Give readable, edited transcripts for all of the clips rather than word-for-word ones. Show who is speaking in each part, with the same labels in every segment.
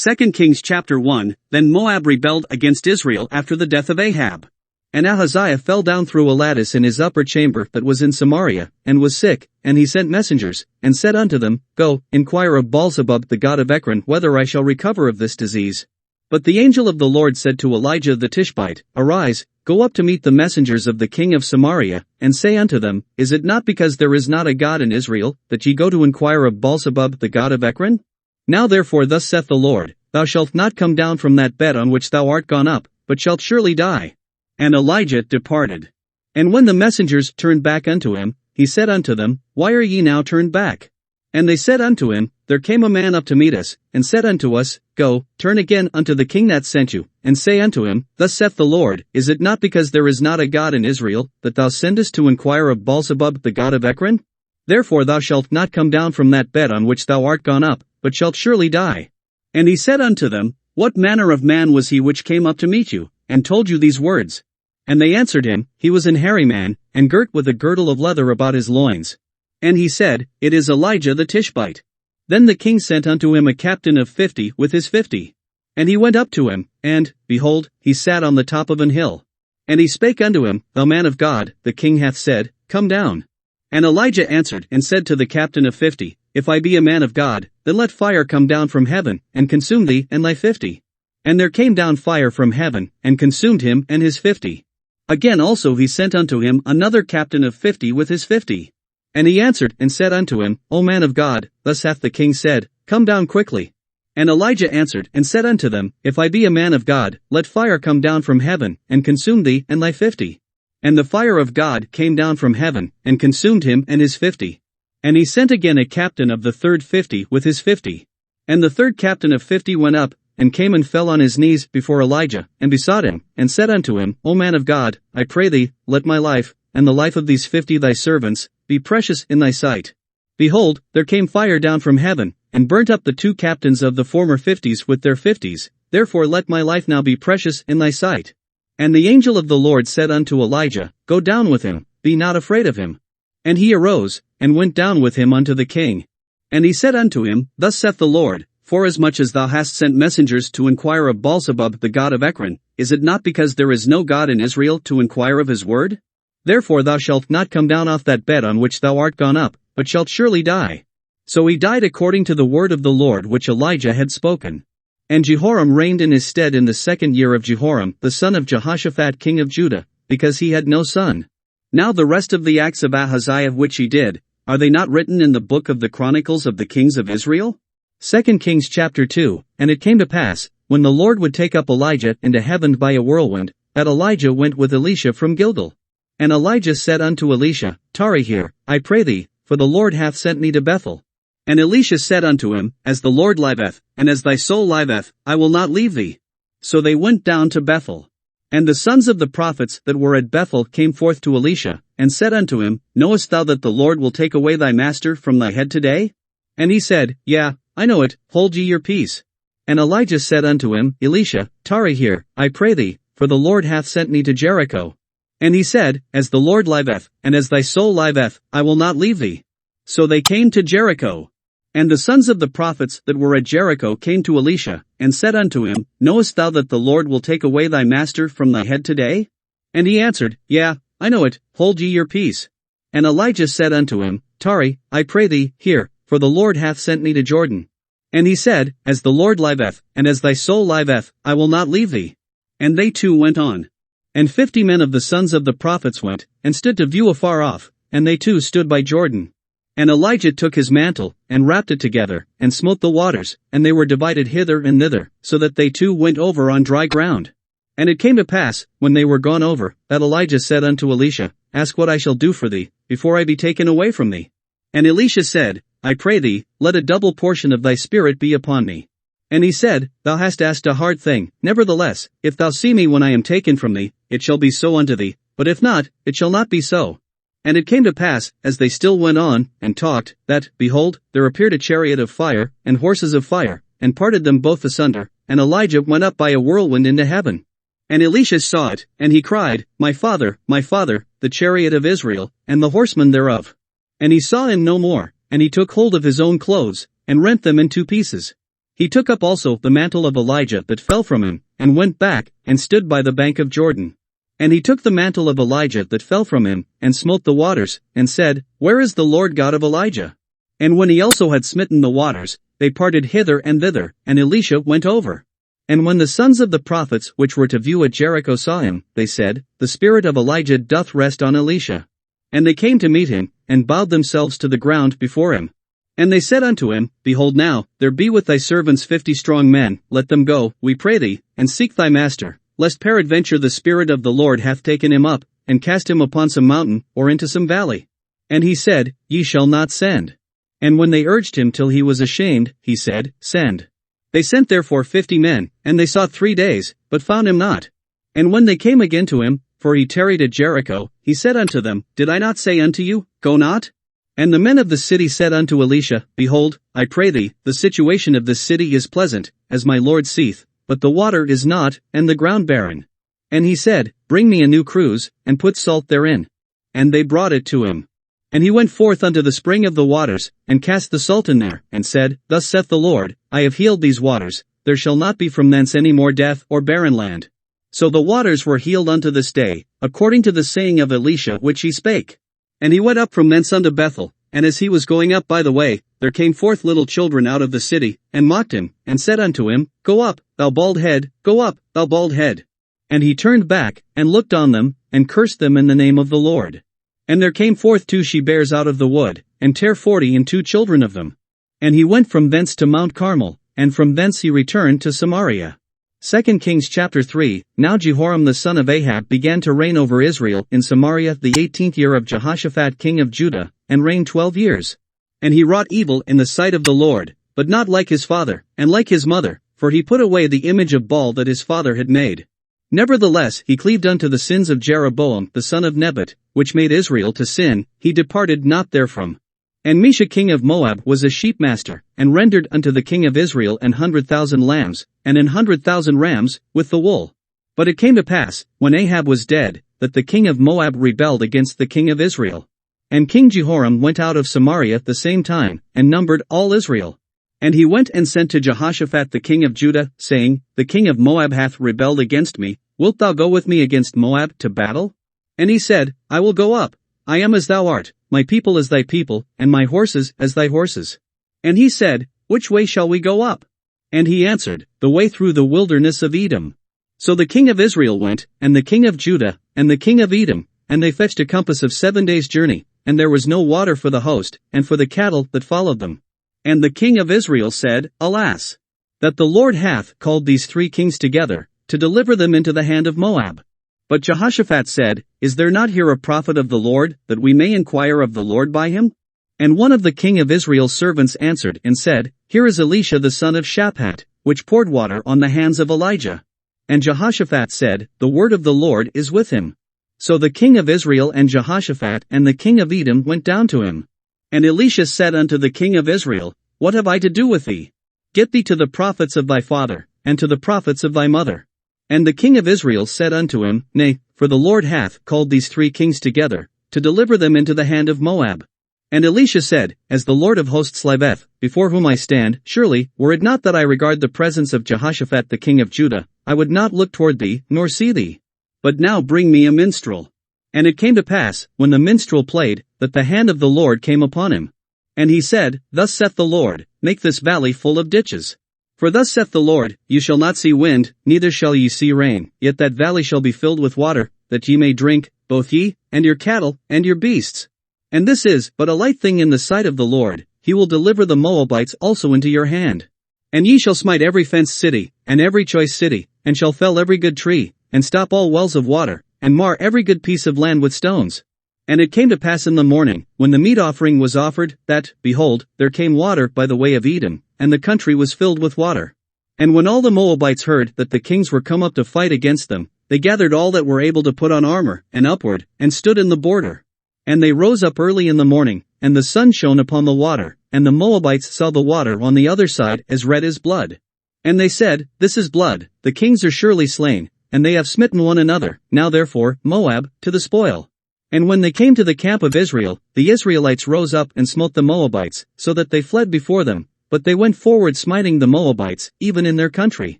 Speaker 1: 2 Kings chapter 1, Then Moab rebelled against Israel after the death of Ahab. And Ahaziah fell down through a lattice in his upper chamber that was in Samaria, and was sick, and he sent messengers, and said unto them, Go, inquire of Baalzebub the god of Ekron whether I shall recover of this disease. But the angel of the Lord said to Elijah the Tishbite, Arise, go up to meet the messengers of the king of Samaria, and say unto them, Is it not because there is not a God in Israel, that ye go to inquire of Baalzebub the god of Ekron? Now therefore thus saith the Lord, Thou shalt not come down from that bed on which thou art gone up, but shalt surely die. And Elijah departed. And when the messengers turned back unto him, he said unto them, Why are ye now turned back? And they said unto him, There came a man up to meet us, and said unto us, Go, turn again unto the king that sent you, and say unto him, Thus saith the Lord, Is it not because there is not a God in Israel, that thou sendest to inquire of Baalzebub the god of Ekron? Therefore thou shalt not come down from that bed on which thou art gone up, but shalt surely die. And he said unto them, What manner of man was he which came up to meet you, and told you these words? And they answered him, He was an hairy man, and girt with a girdle of leather about his loins. And he said, It is Elijah the Tishbite. Then the king sent unto him a captain of 50 with his 50. And he went up to him, and, behold, he sat on the top of an hill. And he spake unto him, Thou man of God, the king hath said, Come down. And Elijah answered and said to the captain of 50, If I be a man of God, then let fire come down from heaven, and consume thee and thy 50. And there came down fire from heaven, and consumed him and his 50. Again also he sent unto him another captain of 50 with his 50. And he answered and said unto him, O man of God, thus hath the king said, Come down quickly. And Elijah answered and said unto them, If I be a man of God, let fire come down from heaven, and consume thee and thy 50. And the fire of God came down from heaven, and consumed him and his 50. And he sent again a captain of the third 50 with his 50. And the third captain of 50 went up, and came and fell on his knees before Elijah, and besought him, and said unto him, O man of God, I pray thee, let my life, and the life of these 50 thy servants, be precious in thy sight. Behold, there came fire down from heaven, and burnt up the two captains of the former 50s with their 50s, therefore let my life now be precious in thy sight. And the angel of the Lord said unto Elijah, Go down with him, be not afraid of him. And he arose, and went down with him unto the king. And he said unto him, Thus saith the Lord, Forasmuch as thou hast sent messengers to inquire of Baalzebub the god of Ekron, is it not because there is no God in Israel to inquire of his word? Therefore thou shalt not come down off that bed on which thou art gone up, but shalt surely die. So he died according to the word of the Lord which Elijah had spoken. And Jehoram reigned in his stead in the 2nd year of Jehoram the son of Jehoshaphat king of Judah, because he had no son. Now the rest of the acts of Ahaziah which he did, are they not written in the book of the Chronicles of the kings of Israel? 2 Kings chapter 2, And it came to pass, when the Lord would take up Elijah into heaven by a whirlwind, that Elijah went with Elisha from Gilgal. And Elijah said unto Elisha, Tarry here, I pray thee, for the Lord hath sent me to Bethel. And Elisha said unto him, As the Lord liveth, and as thy soul liveth, I will not leave thee. So they went down to Bethel. And the sons of the prophets that were at Bethel came forth to Elisha, and said unto him, Knowest thou that the Lord will take away thy master from thy head today? And he said, Yea, I know it, hold ye your peace. And Elijah said unto him, Elisha, tarry here, I pray thee, for the Lord hath sent me to Jericho. And he said, As the Lord liveth, and as thy soul liveth, I will not leave thee. So they came to Jericho. And the sons of the prophets that were at Jericho came to Elisha, and said unto him, Knowest thou that the Lord will take away thy master from thy head today? And he answered, Yea, I know it, hold ye your peace. And Elijah said unto him, Tarry, I pray thee, here, for the Lord hath sent me to Jordan. And he said, As the Lord liveth, and as thy soul liveth, I will not leave thee. And they two went on. And 50 men of the sons of the prophets went, and stood to view afar off, and they too stood by Jordan. And Elijah took his mantle, and wrapped it together, and smote the waters, and they were divided hither and thither, so that they two went over on dry ground. And it came to pass, when they were gone over, that Elijah said unto Elisha, Ask what I shall do for thee, before I be taken away from thee. And Elisha said, I pray thee, let a double portion of thy spirit be upon me. And he said, Thou hast asked a hard thing, nevertheless, if thou see me when I am taken from thee, it shall be so unto thee, but if not, it shall not be so. And it came to pass, as they still went on, and talked, that, behold, there appeared a chariot of fire, and horses of fire, and parted them both asunder, and Elijah went up by a whirlwind into heaven. And Elisha saw it, and he cried, my father, the chariot of Israel, and the horsemen thereof. And he saw him no more, and he took hold of his own clothes, and rent them in two pieces. He took up also the mantle of Elijah that fell from him, and went back, and stood by the bank of Jordan. And he took the mantle of Elijah that fell from him, and smote the waters, and said, Where is the Lord God of Elijah? And when he also had smitten the waters, they parted hither and thither, and Elisha went over. And when the sons of the prophets which were to view at Jericho saw him, they said, The spirit of Elijah doth rest on Elisha. And they came to meet him, and bowed themselves to the ground before him. And they said unto him, Behold now, there be with thy servants 50 strong men, let them go, we pray thee, and seek thy master, lest peradventure the Spirit of the Lord hath taken him up, and cast him upon some mountain, or into some valley. And he said, Ye shall not send. And when they urged him till he was ashamed, he said, Send. They sent therefore 50 men, and they sought 3 days, but found him not. And when they came again to him, for he tarried at Jericho, he said unto them, Did I not say unto you, Go not? And the men of the city said unto Elisha, Behold, I pray thee, the situation of this city is pleasant, as my Lord seeth, but the water is not, and the ground barren. And he said, Bring me a new cruse, and put salt therein. And they brought it to him. And he went forth unto the spring of the waters, and cast the salt in there, and said, Thus saith the Lord, I have healed these waters, there shall not be from thence any more death or barren land. So the waters were healed unto this day, according to the saying of Elisha which he spake. And he went up from thence unto Bethel, and as he was going up by the way, there came forth little children out of the city, and mocked him, and said unto him, Go up, thou bald head, go up, thou bald head. And he turned back, and looked on them, and cursed them in the name of the Lord. And there came forth 2 she-bears out of the wood, and tare 40 and 2 children of them. And he went from thence to Mount Carmel, and from thence he returned to Samaria. 2 Kings chapter 3. Now Jehoram the son of Ahab began to reign over Israel in Samaria the 18th year of Jehoshaphat king of Judah, and reigned 12 years. And he wrought evil in the sight of the Lord, but not like his father, and like his mother, for he put away the image of Baal that his father had made. Nevertheless he cleaved unto the sins of Jeroboam the son of Nebat, which made Israel to sin, he departed not therefrom. And Mesha king of Moab was a sheepmaster, and rendered unto the king of Israel 100,000 lambs, and 100,000 rams, with the wool. But it came to pass, when Ahab was dead, that the king of Moab rebelled against the king of Israel. And King Jehoram went out of Samaria at the same time, and numbered all Israel. And he went and sent to Jehoshaphat the king of Judah, saying, The king of Moab hath rebelled against me, wilt thou go with me against Moab to battle? And he said, I will go up. I am as thou art, my people as thy people, and my horses as thy horses. And he said, Which way shall we go up? And he answered, The way through the wilderness of Edom. So the king of Israel went, and the king of Judah, and the king of Edom, and they fetched a compass of 7 days' journey, and there was no water for the host, and for the cattle that followed them. And the king of Israel said, Alas! That the Lord hath called these 3 kings together, to deliver them into the hand of Moab. But Jehoshaphat said, Is there not here a prophet of the Lord, that we may inquire of the Lord by him? And one of the king of Israel's servants answered and said, Here is Elisha the son of Shaphat, which poured water on the hands of Elijah. And Jehoshaphat said, The word of the Lord is with him. So the king of Israel and Jehoshaphat and the king of Edom went down to him. And Elisha said unto the king of Israel, What have I to do with thee? Get thee to the prophets of thy father, and to the prophets of thy mother. And the king of Israel said unto him, Nay, for the Lord hath called these 3 kings together, to deliver them into the hand of Moab. And Elisha said, As the Lord of hosts liveth, before whom I stand, surely, were it not that I regard the presence of Jehoshaphat the king of Judah, I would not look toward thee, nor see thee. But now bring me a minstrel. And it came to pass, when the minstrel played, that the hand of the Lord came upon him. And he said, Thus saith the Lord, Make this valley full of ditches. For thus saith the Lord, You shall not see wind, neither shall ye see rain, yet that valley shall be filled with water, that ye may drink, both ye, and your cattle, and your beasts. And this is but a light thing in the sight of the Lord, he will deliver the Moabites also into your hand. And ye shall smite every fenced city, and every choice city, and shall fell every good tree, and stop all wells of water, and mar every good piece of land with stones. And it came to pass in the morning, when the meat offering was offered, that, behold, there came water by the way of Edom, and the country was filled with water. And when all the Moabites heard that the kings were come up to fight against them, they gathered all that were able to put on armor, and upward, and stood in the border. And they rose up early in the morning, and the sun shone upon the water, and the Moabites saw the water on the other side as red as blood. And they said, This is blood, the kings are surely slain, and they have smitten one another, now therefore, Moab, to the spoil. And when they came to the camp of Israel, the Israelites rose up and smote the Moabites, so that they fled before them, but they went forward smiting the Moabites, even in their country.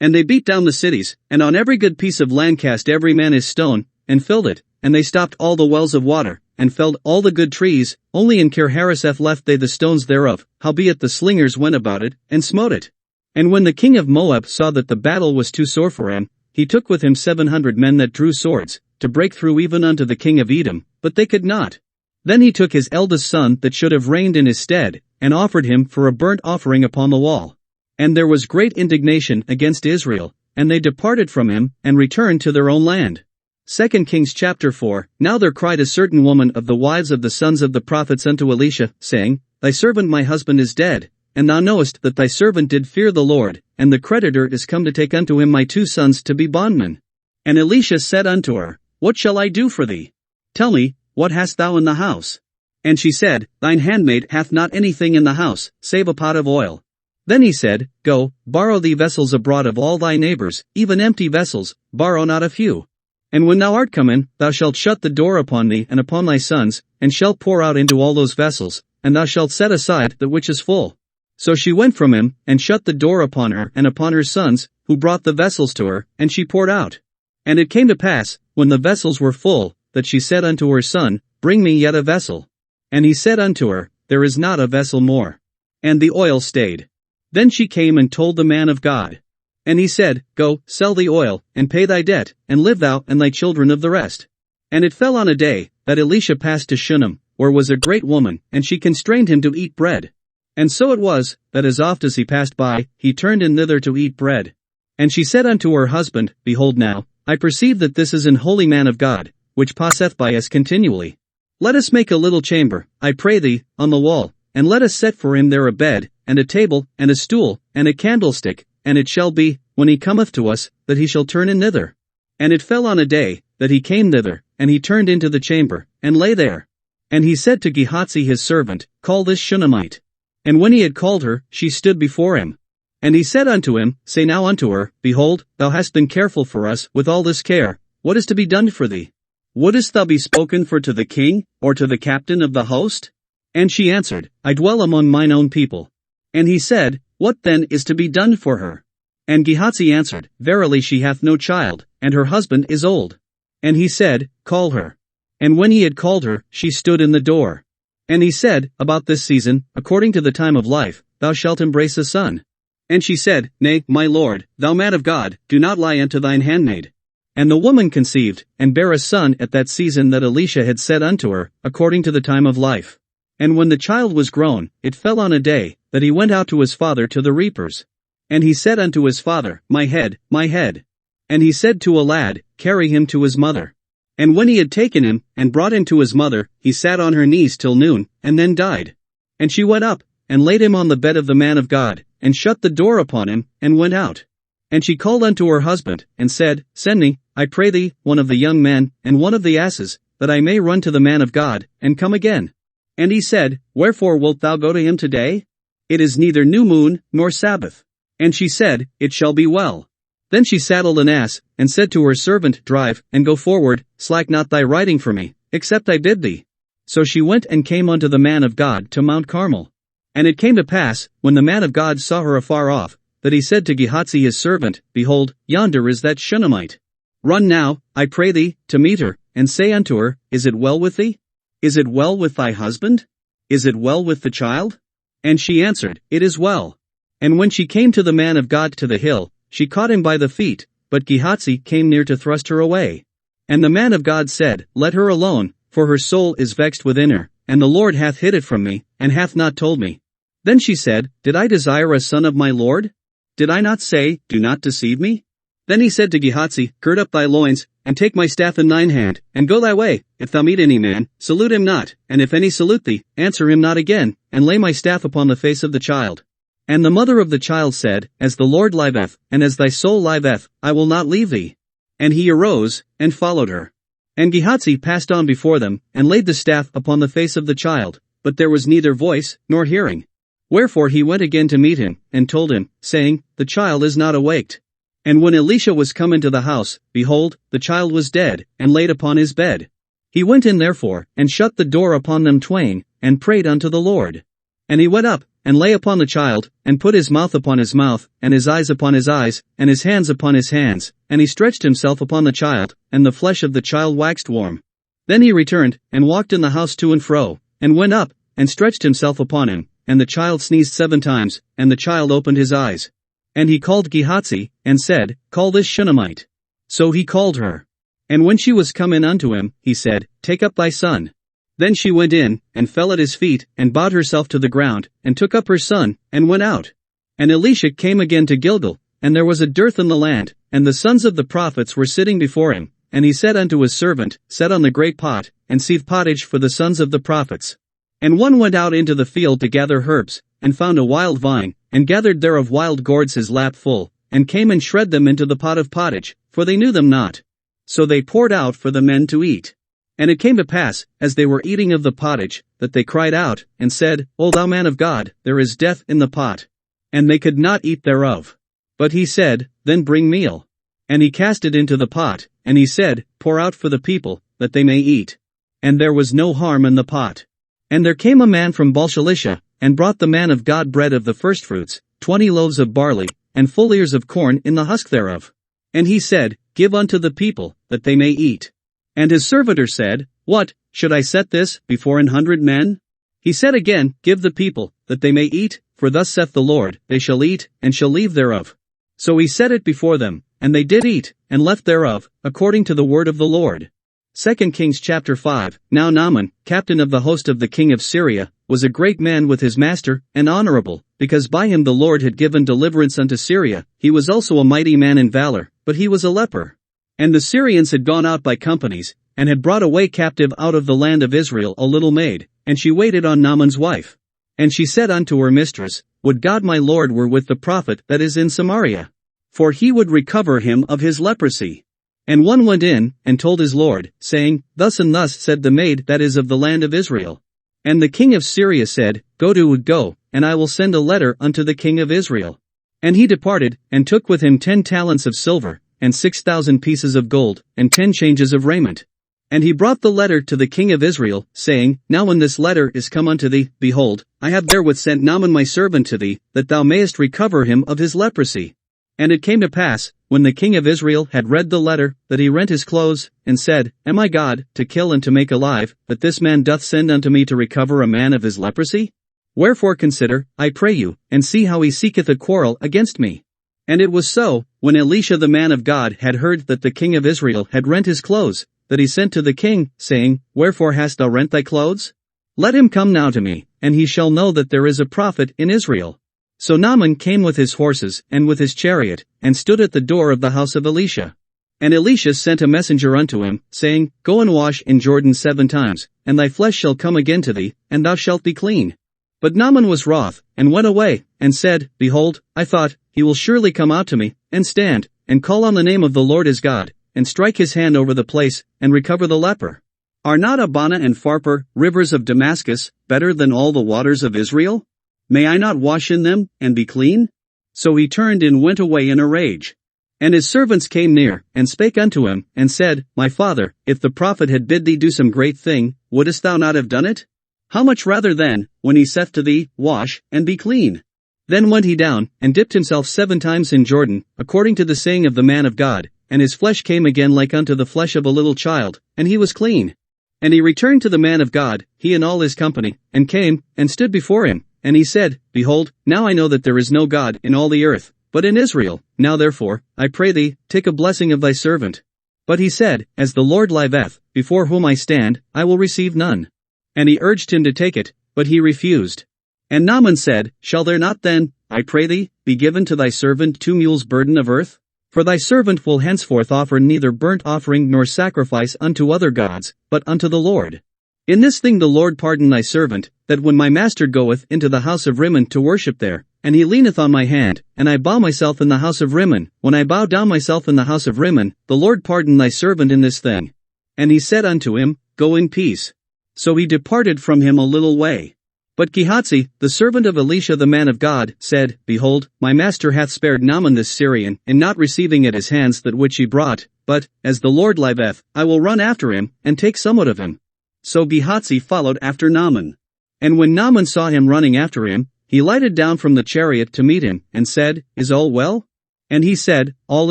Speaker 1: And they beat down the cities, and on every good piece of land cast every man his stone, and filled it, and they stopped all the wells of water, and felled all the good trees, only in Kir-Hareseth left they the stones thereof, howbeit the slingers went about it, and smote it. And when the king of Moab saw that the battle was too sore for him, he took with him 700 men that drew swords, to break through even unto the king of Edom, but they could not. Then he took his eldest son that should have reigned in his stead, and offered him for a burnt offering upon the wall. And there was great indignation against Israel, and they departed from him, and returned to their own land. 2 Kings chapter 4. Now there cried a certain woman of the wives of the sons of the prophets unto Elisha, saying, Thy servant my husband is dead, and thou knowest that thy servant did fear the Lord, and the creditor is come to take unto him my 2 sons to be bondmen. And Elisha said unto her, What shall I do for thee? Tell me, what hast thou in the house? And she said, Thine handmaid hath not anything in the house, save a pot of oil. Then he said, Go, borrow thee vessels abroad of all thy neighbors, even empty vessels, borrow not a few. And when thou art come in, thou shalt shut the door upon thee and upon thy sons, and shalt pour out into all those vessels, and thou shalt set aside that which is full. So she went from him, and shut the door upon her and upon her sons, who brought the vessels to her, and she poured out. And it came to pass, when the vessels were full, that she said unto her son, Bring me yet a vessel. And he said unto her, There is not a vessel more. And the oil stayed. Then she came and told the man of God. And he said, Go, sell the oil, and pay thy debt, and live thou and thy children of the rest. And it fell on a day, that Elisha passed to Shunem, where was a great woman, and she constrained him to eat bread. And so it was, that as oft as he passed by, he turned in thither to eat bread. And she said unto her husband, Behold now, I perceive that this is an holy man of God, which passeth by us continually. Let us make a little chamber, I pray thee, on the wall, and let us set for him there a bed, and a table, and a stool, and a candlestick, and it shall be, when he cometh to us, that he shall turn in thither. And it fell on a day, that he came thither, and he turned into the chamber, and lay there. And he said to Gehazi his servant, Call this Shunammite. And when he had called her, she stood before him. And he said unto him, Say now unto her, Behold, thou hast been careful for us with all this care, what is to be done for thee? Wouldest thou be spoken for to the king, or to the captain of the host? And she answered, I dwell among mine own people. And he said, What then is to be done for her? And Gehazi answered, Verily she hath no child, and her husband is old. And he said, Call her. And when he had called her, she stood in the door. And he said, About this season, according to the time of life, thou shalt embrace a son. And she said, Nay, my lord, thou man of God, do not lie unto thine handmaid. And the woman conceived, and bare a son at that season that Elisha had said unto her, according to the time of life. And when the child was grown, it fell on a day, that he went out to his father to the reapers. And he said unto his father, My head, my head. And he said to a lad, Carry him to his mother. And when he had taken him, and brought him to his mother, he sat on her knees till noon, and then died. And she went up, and laid him on the bed of the man of God, and shut the door upon him, and went out. And she called unto her husband, and said, Send me, I pray thee, one of the young men, and one of the asses, that I may run to the man of God, and come again. And he said, Wherefore wilt thou go to him today? It is neither new moon, nor Sabbath. And she said, It shall be well. Then she saddled an ass, and said to her servant, Drive, and go forward, slack not thy riding for me, except I bid thee. So she went and came unto the man of God to Mount Carmel. And it came to pass, when the man of God saw her afar off, that he said to Gehazi his servant, Behold, yonder is that Shunammite. Run now, I pray thee, to meet her, and say unto her, Is it well with thee? Is it well with thy husband? Is it well with the child? And she answered, It is well. And when she came to the man of God to the hill, she caught him by the feet, but Gehazi came near to thrust her away. And the man of God said, Let her alone, for her soul is vexed within her, and the Lord hath hid it from me, and hath not told me. Then she said, Did I desire a son of my Lord? Did I not say, Do not deceive me? Then he said to Gehazi, Gird up thy loins, and take my staff in thine hand, and go thy way. If thou meet any man, salute him not, and if any salute thee, answer him not again, and lay my staff upon the face of the child. And the mother of the child said, As the Lord liveth, and as thy soul liveth, I will not leave thee. And he arose, and followed her. And Gehazi passed on before them, and laid the staff upon the face of the child, but there was neither voice, nor hearing. Wherefore he went again to meet him, and told him, saying, The child is not awaked. And when Elisha was come into the house, behold, the child was dead, and laid upon his bed. He went in therefore, and shut the door upon them twain, and prayed unto the Lord. And he went up, and lay upon the child, and put his mouth upon his mouth, and his eyes upon his eyes, and his hands upon his hands, and he stretched himself upon the child, and the flesh of the child waxed warm. Then he returned, and walked in the house to and fro, and went up, and stretched himself upon him, and the child sneezed 7 times, and the child opened his eyes. And he called Gehazi, and said, Call this Shunammite. So he called her. And when she was come in unto him, he said, Take up thy son. Then she went in, and fell at his feet, and bowed herself to the ground, and took up her son, and went out. And Elisha came again to Gilgal, and there was a dearth in the land, and the sons of the prophets were sitting before him. And he said unto his servant, Set on the great pot, and seethe pottage for the sons of the prophets. And one went out into the field to gather herbs, and found a wild vine, and gathered thereof wild gourds his lap full, and came and shred them into the pot of pottage, for they knew them not. So they poured out for the men to eat. And it came to pass, as they were eating of the pottage, that they cried out, and said, O thou man of God, there is death in the pot. And they could not eat thereof. But he said, Then bring meal. And he cast it into the pot, and he said, Pour out for the people, that they may eat. And there was no harm in the pot. And there came a man from Baal-shalisha, and brought the man of God bread of the firstfruits, 20 loaves of barley, and full ears of corn in the husk thereof. And he said, Give unto the people, that they may eat. And his servitor said, What, should I set this before 100 men? He said again, Give the people, that they may eat, for thus saith the Lord, They shall eat, and shall leave thereof. So he set it before them, and they did eat, and left thereof, according to the word of the Lord. 2 Kings chapter 5. Now Naaman, captain of the host of the king of Syria, was a great man with his master, and honorable, because by him the Lord had given deliverance unto Syria. He was also a mighty man in valor, but he was a leper. And the Syrians had gone out by companies, and had brought away captive out of the land of Israel a little maid, and she waited on Naaman's wife. And she said unto her mistress, Would God my Lord were with the prophet that is in Samaria, for he would recover him of his leprosy. And one went in, and told his lord, saying, Thus and thus said the maid that is of the land of Israel. And the king of Syria said, Go, and I will send a letter unto the king of Israel. And he departed, and took with him 10 talents of silver, and 6,000 pieces of gold, and 10 changes of raiment. And he brought the letter to the king of Israel, saying, Now when this letter is come unto thee, behold, I have therewith sent Naaman my servant to thee, that thou mayest recover him of his leprosy. And it came to pass, when the king of Israel had read the letter, that he rent his clothes, and said, Am I God, to kill and to make alive, that this man doth send unto me to recover a man of his leprosy? Wherefore consider, I pray you, and see how he seeketh a quarrel against me. And it was so, when Elisha the man of God had heard that the king of Israel had rent his clothes, that he sent to the king, saying, Wherefore hast thou rent thy clothes? Let him come now to me, and he shall know that there is a prophet in Israel. So Naaman came with his horses, and with his chariot, and stood at the door of the house of Elisha. And Elisha sent a messenger unto him, saying, Go and wash in Jordan 7 times, and thy flesh shall come again to thee, and thou shalt be clean. But Naaman was wroth, and went away, and said, Behold, I thought, he will surely come out to me, and stand, and call on the name of the Lord his God, and strike his hand over the place, and recover the leper. Are not Abana and Pharpar, rivers of Damascus, better than all the waters of Israel? May I not wash in them, and be clean? So he turned and went away in a rage. And his servants came near, and spake unto him, and said, My father, if the prophet had bid thee do some great thing, wouldest thou not have done it? How much rather then, when he saith to thee, Wash, and be clean? Then went he down, and dipped himself 7 times in Jordan, according to the saying of the man of God, and his flesh came again like unto the flesh of a little child, and he was clean. And he returned to the man of God, he and all his company, and came, and stood before him. And he said, Behold, now I know that there is no God in all the earth, but in Israel. Now therefore, I pray thee, take a blessing of thy servant. But he said, As the Lord liveth, before whom I stand, I will receive none. And he urged him to take it, but he refused. And Naaman said, Shall there not then, I pray thee, be given to thy servant 2 mules burden of earth? For thy servant will henceforth offer neither burnt offering nor sacrifice unto other gods, but unto the Lord. In this thing the Lord pardon thy servant, that when my master goeth into the house of Rimmon to worship there, and he leaneth on my hand, and I bow myself in the house of Rimmon, when I bow down myself in the house of Rimmon, the Lord pardon thy servant in this thing. And he said unto him, Go in peace. So he departed from him a little way. But Gehazi, the servant of Elisha the man of God, said, Behold, my master hath spared Naaman this Syrian, in not receiving at his hands that which he brought, but, as the Lord liveth, I will run after him, and take somewhat of him. So Gehazi followed after Naaman. And when Naaman saw him running after him, he lighted down from the chariot to meet him, and said, Is all well? And he said, All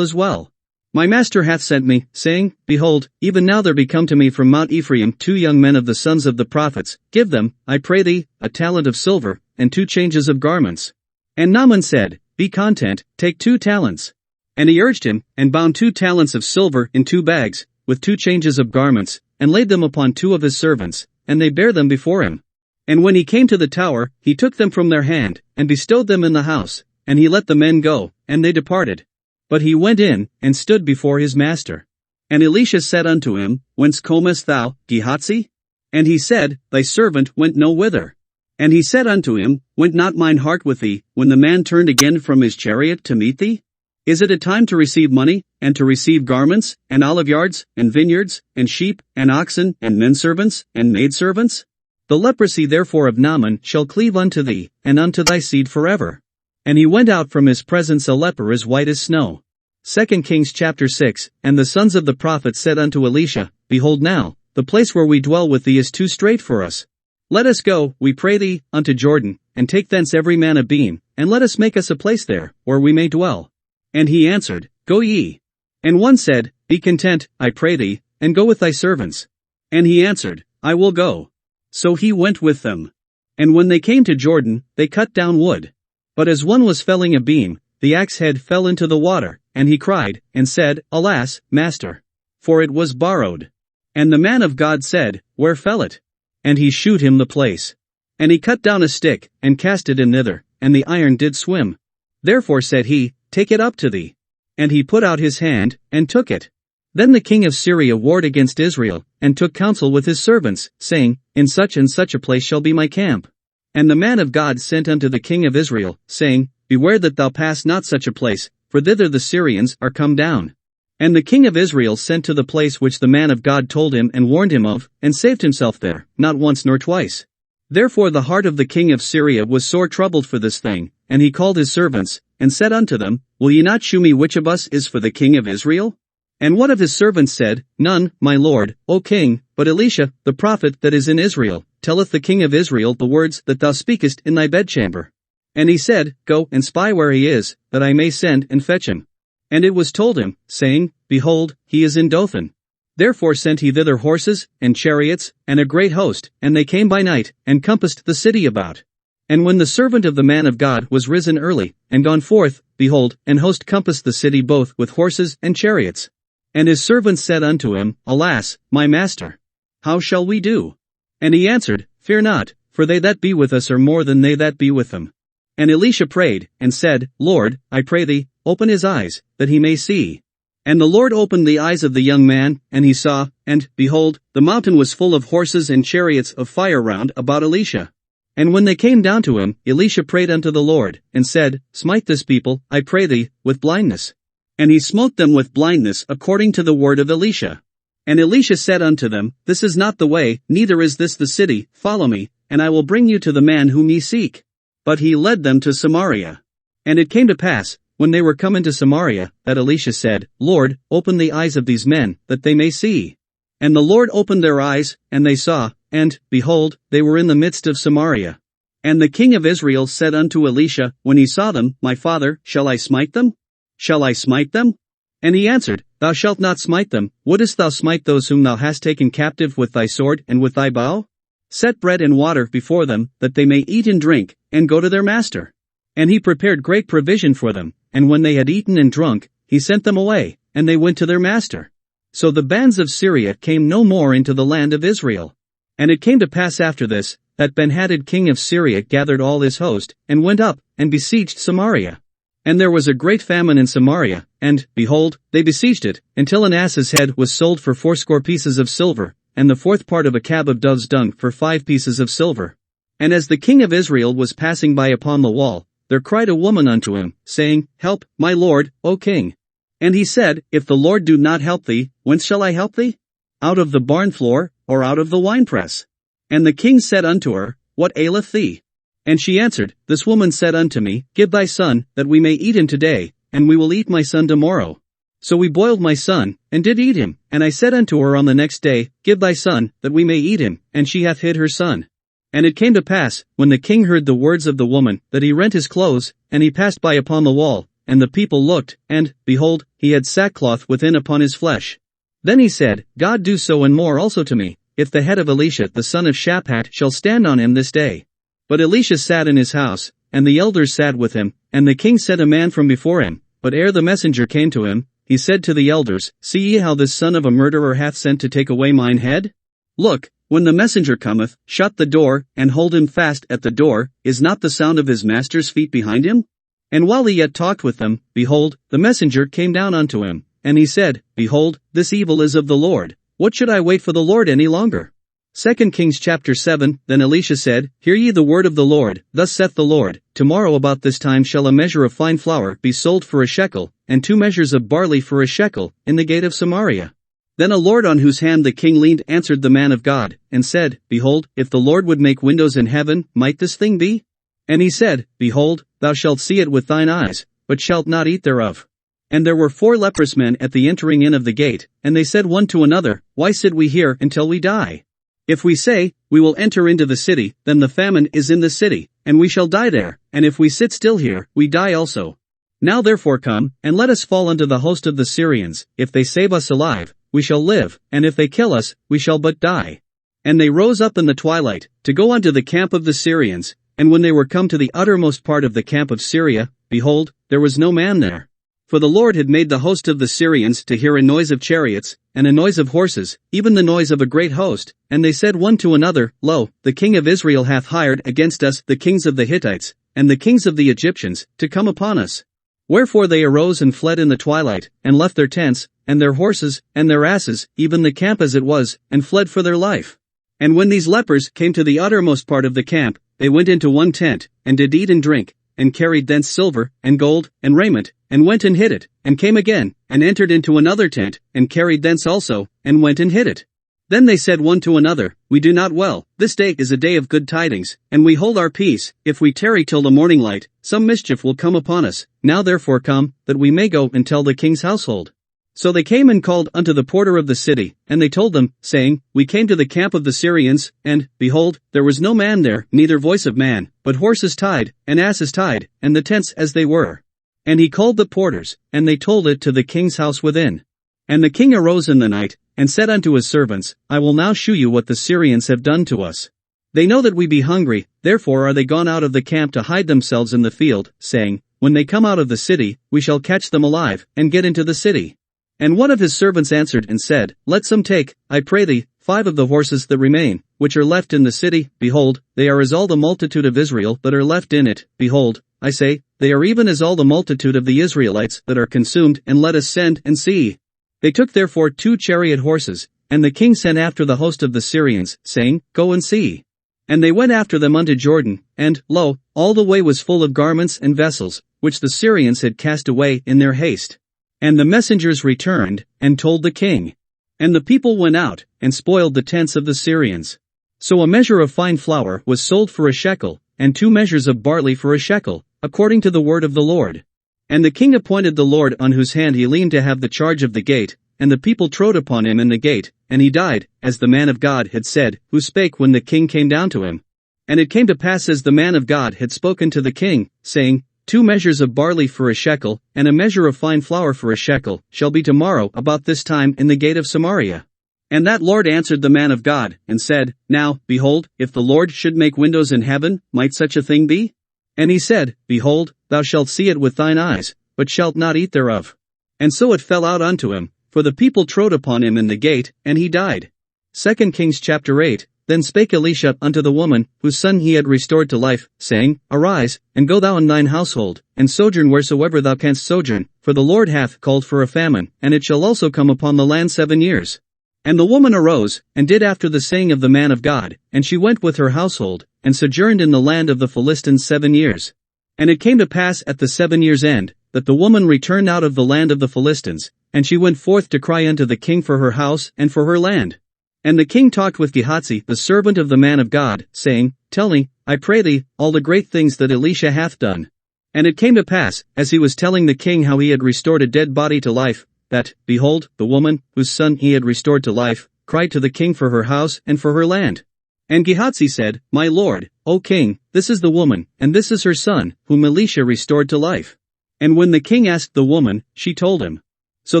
Speaker 1: is well. My master hath sent me, saying, Behold, even now there be come to me from Mount Ephraim 2 young men of the sons of the prophets, give them, I pray thee, a talent of silver, and 2 changes of garments. And Naaman said, Be content, take 2 talents. And he urged him, and bound 2 talents of silver in 2 bags, with 2 changes of garments, and laid them upon 2 of his servants, and they bare them before him. And when he came to the tower, he took them from their hand, and bestowed them in the house, and he let the men go, and they departed. But he went in, and stood before his master. And Elisha said unto him, Whence comest thou, Gehazi? And he said, Thy servant went no whither. And he said unto him, Went not mine heart with thee, when the man turned again from his chariot to meet thee? Is it a time to receive money, and to receive garments, and oliveyards, and vineyards, and sheep, and oxen, and menservants, and maidservants? The leprosy therefore of Naaman shall cleave unto thee, and unto thy seed forever. And he went out from his presence a leper as white as snow. 2 Kings chapter 6, And the sons of the prophets said unto Elisha, Behold now, the place where we dwell with thee is too strait for us. Let us go, we pray thee, unto Jordan, and take thence every man a beam, and let us make us a place there, where we may dwell. And he answered, Go ye. And one said, Be content, I pray thee, and go with thy servants. And he answered, I will go. So he went with them. And when they came to Jordan, they cut down wood. But as one was felling a beam, the axe head fell into the water, and he cried, and said, Alas, master! For it was borrowed. And the man of God said, Where fell it? And he shewed him the place. And he cut down a stick, and cast it in thither, and the iron did swim. Therefore said he, Take it up to thee. And he put out his hand, and took it. Then the king of Syria warred against Israel, and took counsel with his servants, saying, In such and such a place shall be my camp. And the man of God sent unto the king of Israel, saying, Beware that thou pass not such a place, for thither the Syrians are come down. And the king of Israel sent to the place which the man of God told him and warned him of, and saved himself there, not once nor twice. Therefore the heart of the king of Syria was sore troubled for this thing, and he called his servants, and said unto them, Will ye not shew me which of us is for the king of Israel? And one of his servants said, None, my lord, O king, but Elisha, the prophet that is in Israel, telleth the king of Israel the words that thou speakest in thy bedchamber. And he said, Go and spy where he is, that I may send and fetch him. And it was told him, saying, Behold, he is in Dothan. Therefore sent he thither horses, and chariots, and a great host, and they came by night, and compassed the city about. And when the servant of the man of God was risen early, and gone forth, behold, an host compassed the city both with horses and chariots. And his servants said unto him, Alas, my master! How shall we do? And he answered, Fear not, for they that be with us are more than they that be with them. And Elisha prayed, and said, Lord, I pray thee, open his eyes, that he may see. And the Lord opened the eyes of the young man, and he saw, and, behold, the mountain was full of horses and chariots of fire round about Elisha. And when they came down to him, Elisha prayed unto the Lord, and said, Smite this people, I pray thee, with blindness. And he smote them with blindness according to the word of Elisha. And Elisha said unto them, This is not the way, neither is this the city, follow me, and I will bring you to the man whom ye seek. But he led them to Samaria. And it came to pass, when they were come into Samaria, that Elisha said, Lord, open the eyes of these men, that they may see. And the Lord opened their eyes, and they saw, and, behold, they were in the midst of Samaria. And the king of Israel said unto Elisha, when he saw them, My father, shall I smite them? Shall I smite them? And he answered, Thou shalt not smite them. Wouldest thou smite those whom thou hast taken captive with thy sword and with thy bow? Set bread and water before them, that they may eat and drink, and go to their master. And he prepared great provision for them, and when they had eaten and drunk, he sent them away, and they went to their master. So the bands of Syria came no more into the land of Israel. And it came to pass after this, that Ben-Hadad king of Syria gathered all his host, and went up, and besieged Samaria. And there was a great famine in Samaria, and, behold, they besieged it, until an ass's head was sold for 80 pieces of silver, and the 4th part of a cab of dove's dung for 5 pieces of silver. And as the king of Israel was passing by upon the wall, there cried a woman unto him, saying, Help, my lord, O king. And he said, If the Lord do not help thee, whence shall I help thee? Out of the barn floor, or out of the winepress? And the king said unto her, What aileth thee? And she answered, This woman said unto me, Give thy son, that we may eat him today, and we will eat my son tomorrow. So we boiled my son, and did eat him, and I said unto her on the next day, Give thy son, that we may eat him, and she hath hid her son. And it came to pass, when the king heard the words of the woman, that he rent his clothes, and he passed by upon the wall, and the people looked, and, behold, he had sackcloth within upon his flesh. Then he said, God do so and more also to me, if the head of Elisha the son of Shaphat shall stand on him this day. But Elisha sat in his house, and the elders sat with him, and the king sent a man from before him, but ere the messenger came to him, he said to the elders, See ye how this son of a murderer hath sent to take away mine head? Look, when the messenger cometh, shut the door, and hold him fast at the door, is not the sound of his master's feet behind him? And while he yet talked with them, behold, the messenger came down unto him, and he said, Behold, this evil is of the Lord, what should I wait for the Lord any longer? 2 Kings chapter 7, Then Elisha said, Hear ye the word of the Lord, thus saith the Lord, Tomorrow about this time shall a measure of fine flour be sold for a shekel, and 2 measures of barley for a shekel, in the gate of Samaria. Then a lord on whose hand the king leaned answered the man of God, and said, Behold, if the Lord would make windows in heaven, might this thing be? And he said, Behold, thou shalt see it with thine eyes, but shalt not eat thereof. And there were 4 leprous men at the entering in of the gate, and they said one to another, Why sit we here until we die? If we say, We will enter into the city, then the famine is in the city, and we shall die there, and if we sit still here, we die also. Now therefore come, and let us fall unto the host of the Syrians, if they save us alive, we shall live, and if they kill us, we shall but die. And they rose up in the twilight, to go unto the camp of the Syrians, and when they were come to the uttermost part of the camp of Syria, behold, there was no man there. For the Lord had made the host of the Syrians to hear a noise of chariots, and a noise of horses, even the noise of a great host, and they said one to another, Lo, the king of Israel hath hired against us the kings of the Hittites, and the kings of the Egyptians, to come upon us. Wherefore they arose and fled in the twilight, and left their tents, and their horses, and their asses, even the camp as it was, and fled for their life. And when these lepers came to the uttermost part of the camp, they went into one tent, and did eat and drink, and carried thence silver, and gold, and raiment, and went and hid it, and came again, and entered into another tent, and carried thence also, and went and hid it. Then they said one to another, We do not well, this day is a day of good tidings, and we hold our peace, if we tarry till the morning light, some mischief will come upon us, now therefore come, that we may go and tell the king's household. So they came and called unto the porter of the city, and they told them, saying, We came to the camp of the Syrians, and, behold, there was no man there, neither voice of man, but horses tied, and asses tied, and the tents as they were. And he called the porters, and they told it to the king's house within. And the king arose in the night, and said unto his servants, I will now shew you what the Syrians have done to us. They know that we be hungry, therefore are they gone out of the camp to hide themselves in the field, saying, When they come out of the city, we shall catch them alive, and get into the city. And one of his servants answered and said, Let some take, I pray thee, 5 of the horses that remain, which are left in the city, behold, they are as all the multitude of Israel that are left in it, behold, I say, they are even as all the multitude of the Israelites that are consumed, and let us send and see. They took therefore 2 chariot horses, and the king sent after the host of the Syrians, saying, Go and see. And they went after them unto Jordan, and, lo, all the way was full of garments and vessels, which the Syrians had cast away in their haste. And the messengers returned, and told the king. And the people went out, and spoiled the tents of the Syrians. So a measure of fine flour was sold for a shekel, and 2 measures of barley for a shekel, according to the word of the Lord. And the king appointed the Lord on whose hand he leaned to have the charge of the gate, and the people trode upon him in the gate, and he died, as the man of God had said, who spake when the king came down to him. And it came to pass as the man of God had spoken to the king, saying, 2 measures of barley for a shekel, and a measure of fine flour for a shekel, shall be tomorrow about this time in the gate of Samaria. And that Lord answered the man of God, and said, Now, behold, if the Lord should make windows in heaven, might such a thing be? And he said, Behold, thou shalt see it with thine eyes, but shalt not eat thereof. And so it fell out unto him, for the people trode upon him in the gate, and he died. 2 Kings chapter 8. Then spake Elisha unto the woman, whose son he had restored to life, saying, Arise, and go thou and thine household, and sojourn wheresoever thou canst sojourn, for the Lord hath called for a famine, and it shall also come upon the land 7 years. And the woman arose, and did after the saying of the man of God, and she went with her household, and sojourned in the land of the Philistines 7 years. And it came to pass at the 7 years' end, that the woman returned out of the land of the Philistines, and she went forth to cry unto the king for her house and for her land. And the king talked with Gehazi the servant of the man of God, saying, Tell me, I pray thee, all the great things that Elisha hath done. And it came to pass, as he was telling the king how he had restored a dead body to life, that, behold, the woman, whose son he had restored to life, cried to the king for her house and for her land. And Gehazi said, My lord, O king, this is the woman, and this is her son, whom Elisha restored to life. And when the king asked the woman, she told him. So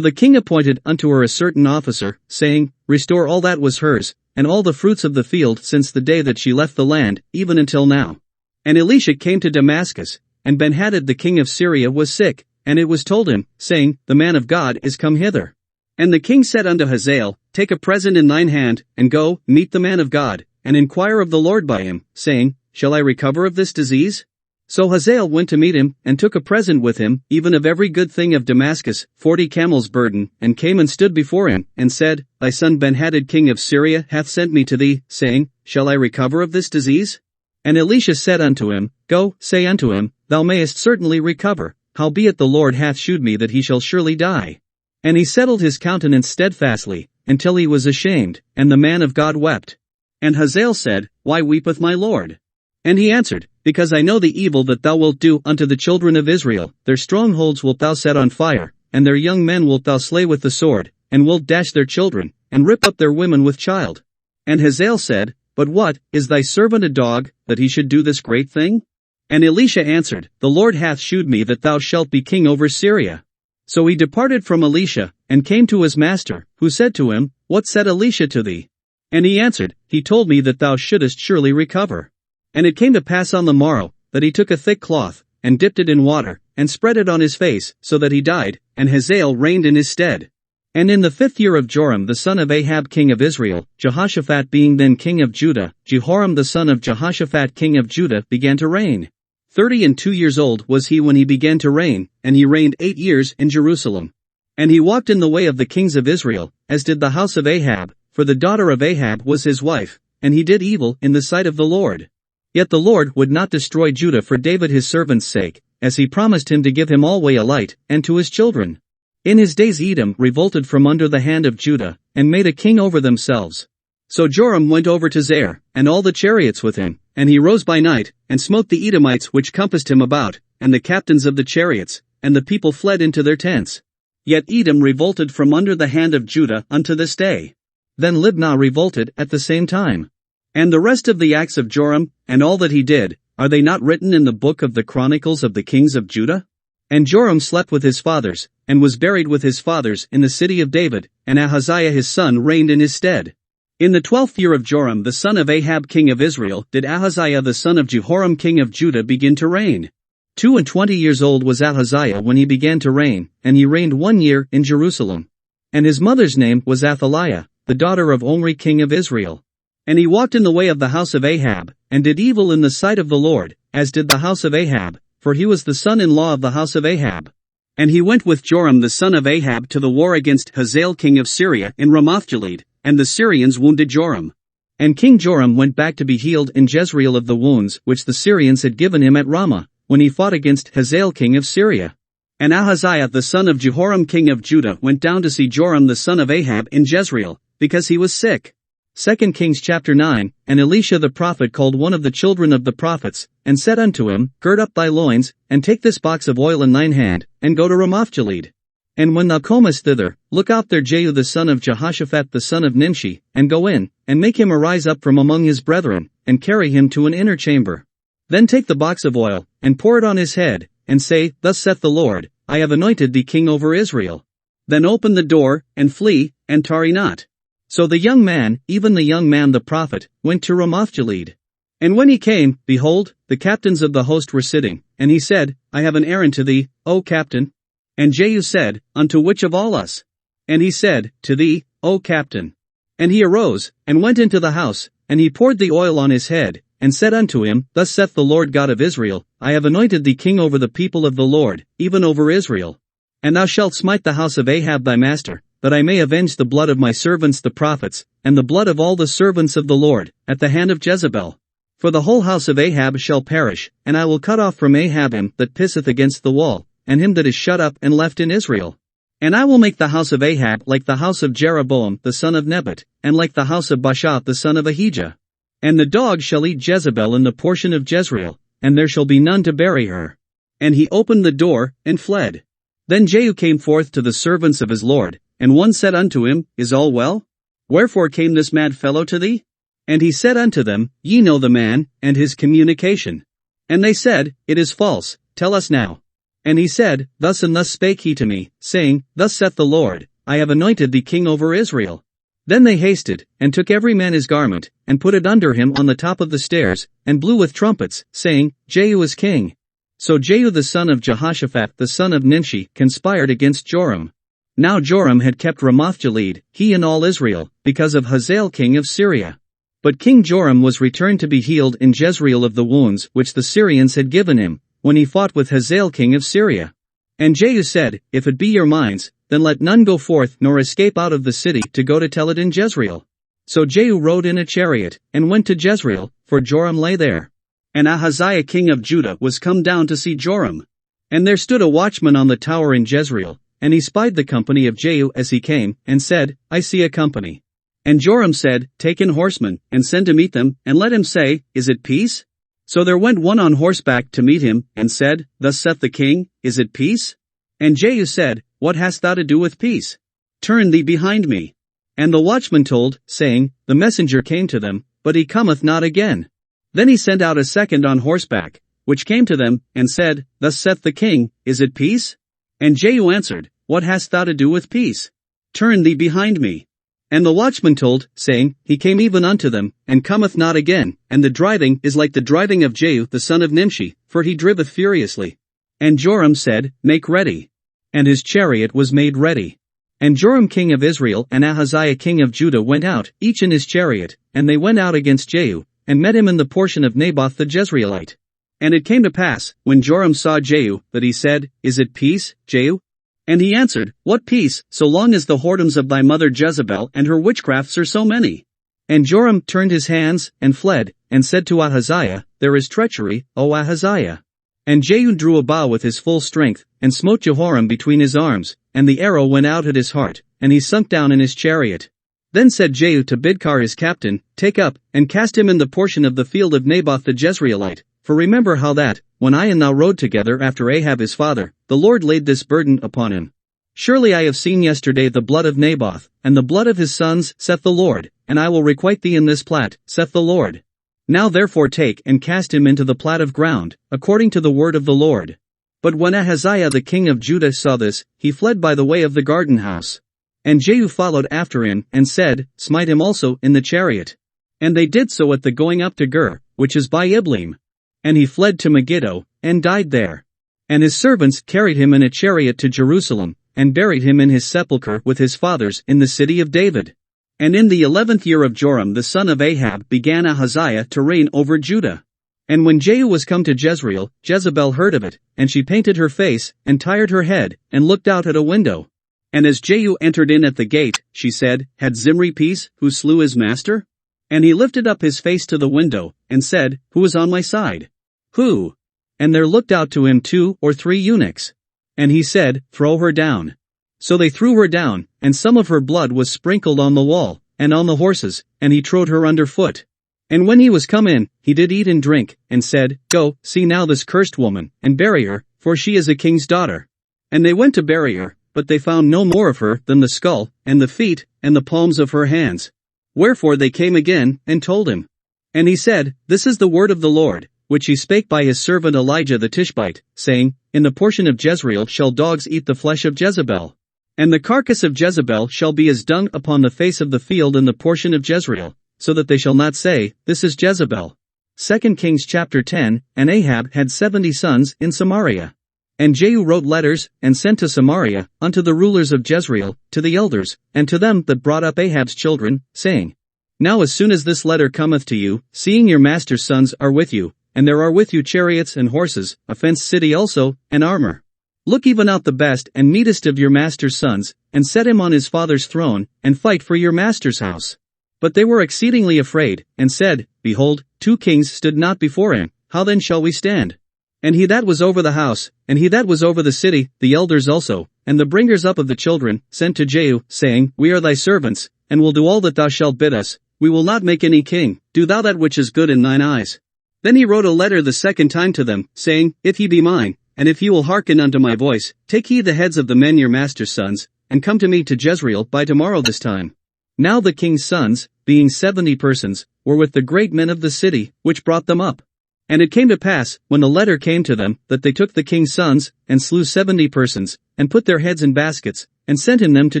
Speaker 1: the king appointed unto her a certain officer, saying, Restore all that was hers, and all the fruits of the field since the day that she left the land, even until now. And Elisha came to Damascus, and Benhadad the king of Syria was sick, and it was told him, saying, The man of God is come hither. And the king said unto Hazael, Take a present in thine hand, and go, meet the man of God, and inquire of the Lord by him, saying, Shall I recover of this disease? So Hazael went to meet him, and took a present with him, even of every good thing of Damascus, 40 camels' burden, and came and stood before him, and said, Thy son Benhadad king of Syria hath sent me to thee, saying, Shall I recover of this disease? And Elisha said unto him, Go, say unto him, Thou mayest certainly recover, howbeit the Lord hath shewed me that he shall surely die. And he settled his countenance steadfastly, until he was ashamed, and the man of God wept. And Hazael said, Why weepeth my lord? And he answered, Because I know the evil that thou wilt do unto the children of Israel, their strongholds wilt thou set on fire, and their young men wilt thou slay with the sword, and wilt dash their children, and rip up their women with child. And Hazael said, But what, is thy servant a dog, that he should do this great thing? And Elisha answered, The Lord hath shewed me that thou shalt be king over Syria. So he departed from Elisha, and came to his master, who said to him, What said Elisha to thee? And he answered, He told me that thou shouldest surely recover. And it came to pass on the morrow, that he took a thick cloth, and dipped it in water, and spread it on his face, so that he died, and Hazael reigned in his stead. And in the 5th year of Joram the son of Ahab king of Israel, Jehoshaphat being then king of Judah, Jehoram the son of Jehoshaphat king of Judah began to reign. 32 years old was he when he began to reign, and he reigned 8 years in Jerusalem. And he walked in the way of the kings of Israel, as did the house of Ahab, for the daughter of Ahab was his wife, and he did evil in the sight of the Lord. Yet the Lord would not destroy Judah for David his servant's sake, as he promised him to give him alway a light, and to his children. In his days Edom revolted from under the hand of Judah, and made a king over themselves. So Joram went over to Zair, and all the chariots with him, and he rose by night, and smote the Edomites which compassed him about, and the captains of the chariots, and the people fled into their tents. Yet Edom revolted from under the hand of Judah unto this day. Then Libnah revolted at the same time. And the rest of the acts of Joram, and all that he did, are they not written in the book of the Chronicles of the kings of Judah? And Joram slept with his fathers, and was buried with his fathers in the city of David, and Ahaziah his son reigned in his stead. In the 12th year of Joram the son of Ahab king of Israel did Ahaziah the son of Jehoram king of Judah begin to reign. 22 years old was Ahaziah when he began to reign, and he reigned 1 year in Jerusalem. And his mother's name was Athaliah, the daughter of Omri king of Israel. And he walked in the way of the house of Ahab, and did evil in the sight of the Lord, as did the house of Ahab, for he was the son-in-law of the house of Ahab. And he went with Joram the son of Ahab to the war against Hazael king of Syria in Ramoth-Gilead, and the Syrians wounded Joram. And King Joram went back to be healed in Jezreel of the wounds which the Syrians had given him at Ramah, when he fought against Hazael king of Syria. And Ahaziah the son of Jehoram king of Judah went down to see Joram the son of Ahab in Jezreel, because he was sick. 2 Kings chapter 9, And Elisha the prophet called one of the children of the prophets, and said unto him, Gird up thy loins, and take this box of oil in thine hand, and go to Ramoth-Gilead. And when thou comest thither, look out there Jehu the son of Jehoshaphat the son of Nimshi, and go in, and make him arise up from among his brethren, and carry him to an inner chamber. Then take the box of oil, and pour it on his head, and say, Thus saith the Lord, I have anointed thee king over Israel. Then open the door, and flee, and tarry not. So the young man, even the young man the prophet, went to Ramoth-Gilead. And when he came, behold, the captains of the host were sitting, and he said, I have an errand to thee, O captain. And Jehu said, Unto which of all us? And he said, To thee, O captain. And he arose, and went into the house, and he poured the oil on his head, and said unto him, Thus saith the Lord God of Israel, I have anointed thee king over the people of the Lord, even over Israel. And thou shalt smite the house of Ahab thy master, that I may avenge the blood of my servants the prophets, and the blood of all the servants of the Lord, at the hand of Jezebel. For the whole house of Ahab shall perish, and I will cut off from Ahab him that pisseth against the wall, and him that is shut up and left in Israel. And I will make the house of Ahab like the house of Jeroboam the son of Nebat, and like the house of Baasha the son of Ahijah. And the dog shall eat Jezebel in the portion of Jezreel, and there shall be none to bury her. And he opened the door, and fled. Then Jehu came forth to the servants of his lord, and one said unto him, Is all well? Wherefore came this mad fellow to thee? And he said unto them, Ye know the man, and his communication. And they said, It is false, tell us now. And he said, Thus and thus spake he to me, saying, Thus saith the Lord, I have anointed thee king over Israel. Then they hasted, and took every man his garment, and put it under him on the top of the stairs, and blew with trumpets, saying, Jehu is king. So Jehu the son of Jehoshaphat the son of Nimshi conspired against Joram. Now Joram had kept Ramoth-Gilead, he and all Israel, because of Hazael king of Syria. But King Joram was returned to be healed in Jezreel of the wounds which the Syrians had given him, when he fought with Hazael king of Syria. And Jehu said, If it be your minds, then let none go forth nor escape out of the city to go to tell it in Jezreel. So Jehu rode in a chariot, and went to Jezreel, for Joram lay there. And Ahaziah king of Judah was come down to see Joram. And there stood a watchman on the tower in Jezreel, and he spied the company of Jehu as he came, and said, I see a company. And Joram said, Take in horsemen, and send to meet them, and let him say, Is it peace? So there went one on horseback to meet him, and said, Thus saith the king, Is it peace? And Jehu said, What hast thou to do with peace? Turn thee behind me. And the watchman told, saying, The messenger came to them, but he cometh not again. Then he sent out a second on horseback, which came to them, and said, Thus saith the king, Is it peace? And Jehu answered, What hast thou to do with peace? Turn thee behind me. And the watchman told, saying, He came even unto them, and cometh not again, and the driving is like the driving of Jehu the son of Nimshi, for he driveth furiously. And Joram said, Make ready. And his chariot was made ready. And Joram king of Israel and Ahaziah king of Judah went out, each in his chariot, and they went out against Jehu, and met him in the portion of Naboth the Jezreelite. And it came to pass, when Joram saw Jehu, that he said, Is it peace, Jehu? And he answered, What peace, so long as the whoredoms of thy mother Jezebel and her witchcrafts are so many? And Joram turned his hands, and fled, and said to Ahaziah, There is treachery, O Ahaziah. And Jehu drew a bow with his full strength, and smote Jehoram between his arms, and the arrow went out at his heart, and he sunk down in his chariot. Then said Jehu to Bidkar his captain, Take up, and cast him in the portion of the field of Naboth the Jezreelite, for remember how that, when I and thou rode together after Ahab his father, the Lord laid this burden upon him. Surely I have seen yesterday the blood of Naboth, and the blood of his sons, saith the Lord, and I will requite thee in this plat, saith the Lord. Now therefore take and cast him into the plat of ground, according to the word of the Lord. But when Ahaziah the king of Judah saw this, he fled by the way of the garden house. And Jehu followed after him, and said, Smite him also in the chariot. And they did so at the going up to Gur, which is by Ibleam. And he fled to Megiddo, and died there. And his servants carried him in a chariot to Jerusalem, and buried him in his sepulchre with his fathers in the city of David. And in the 11th year of Joram the son of Ahab began Ahaziah to reign over Judah. And when Jehu was come to Jezreel, Jezebel heard of it, and she painted her face, and tired her head, and looked out at a window. And as Jehu entered in at the gate, she said, Had Zimri peace, who slew his master? And he lifted up his face to the window, and said, Who is on my side? Who? And there looked out to him 2 or 3 eunuchs. And he said, Throw her down. So they threw her down, and some of her blood was sprinkled on the wall, and on the horses, and he trode her under foot. And when he was come in, he did eat and drink, and said, Go, see now this cursed woman, and bury her, for she is a king's daughter. And they went to bury her, but they found no more of her than the skull, and the feet, and the palms of her hands. Wherefore they came again, and told him. And he said, This is the word of the Lord, which he spake by his servant Elijah the Tishbite, saying, In the portion of Jezreel shall dogs eat the flesh of Jezebel. And the carcass of Jezebel shall be as dung upon the face of the field in the portion of Jezreel, so that they shall not say, This is Jezebel. 2 Kings chapter 10, And Ahab had 70 sons in Samaria. And Jehu wrote letters, and sent to Samaria, unto the rulers of Jezreel, to the elders, and to them that brought up Ahab's children, saying, Now as soon as this letter cometh to you, seeing your master's sons are with you, and there are with you chariots and horses, a fenced city also, and armor. Look even out the best and meetest of your master's sons, and set him on his father's throne, and fight for your master's house. But they were exceedingly afraid, and said, Behold, 2 kings stood not before him, how then shall we stand? And he that was over the house, and he that was over the city, the elders also, and the bringers up of the children, sent to Jehu, saying, We are thy servants, and will do all that thou shalt bid us, we will not make any king, do thou that which is good in thine eyes. Then he wrote a letter the second time to them, saying, If ye be mine, and if ye will hearken unto my voice, take ye the heads of the men your master's sons, and come to me to Jezreel by tomorrow this time. Now the king's sons, being 70 persons, were with the great men of the city, which brought them up. And it came to pass, when the letter came to them, that they took the king's sons, and slew 70 persons, and put their heads in baskets, and sent him them to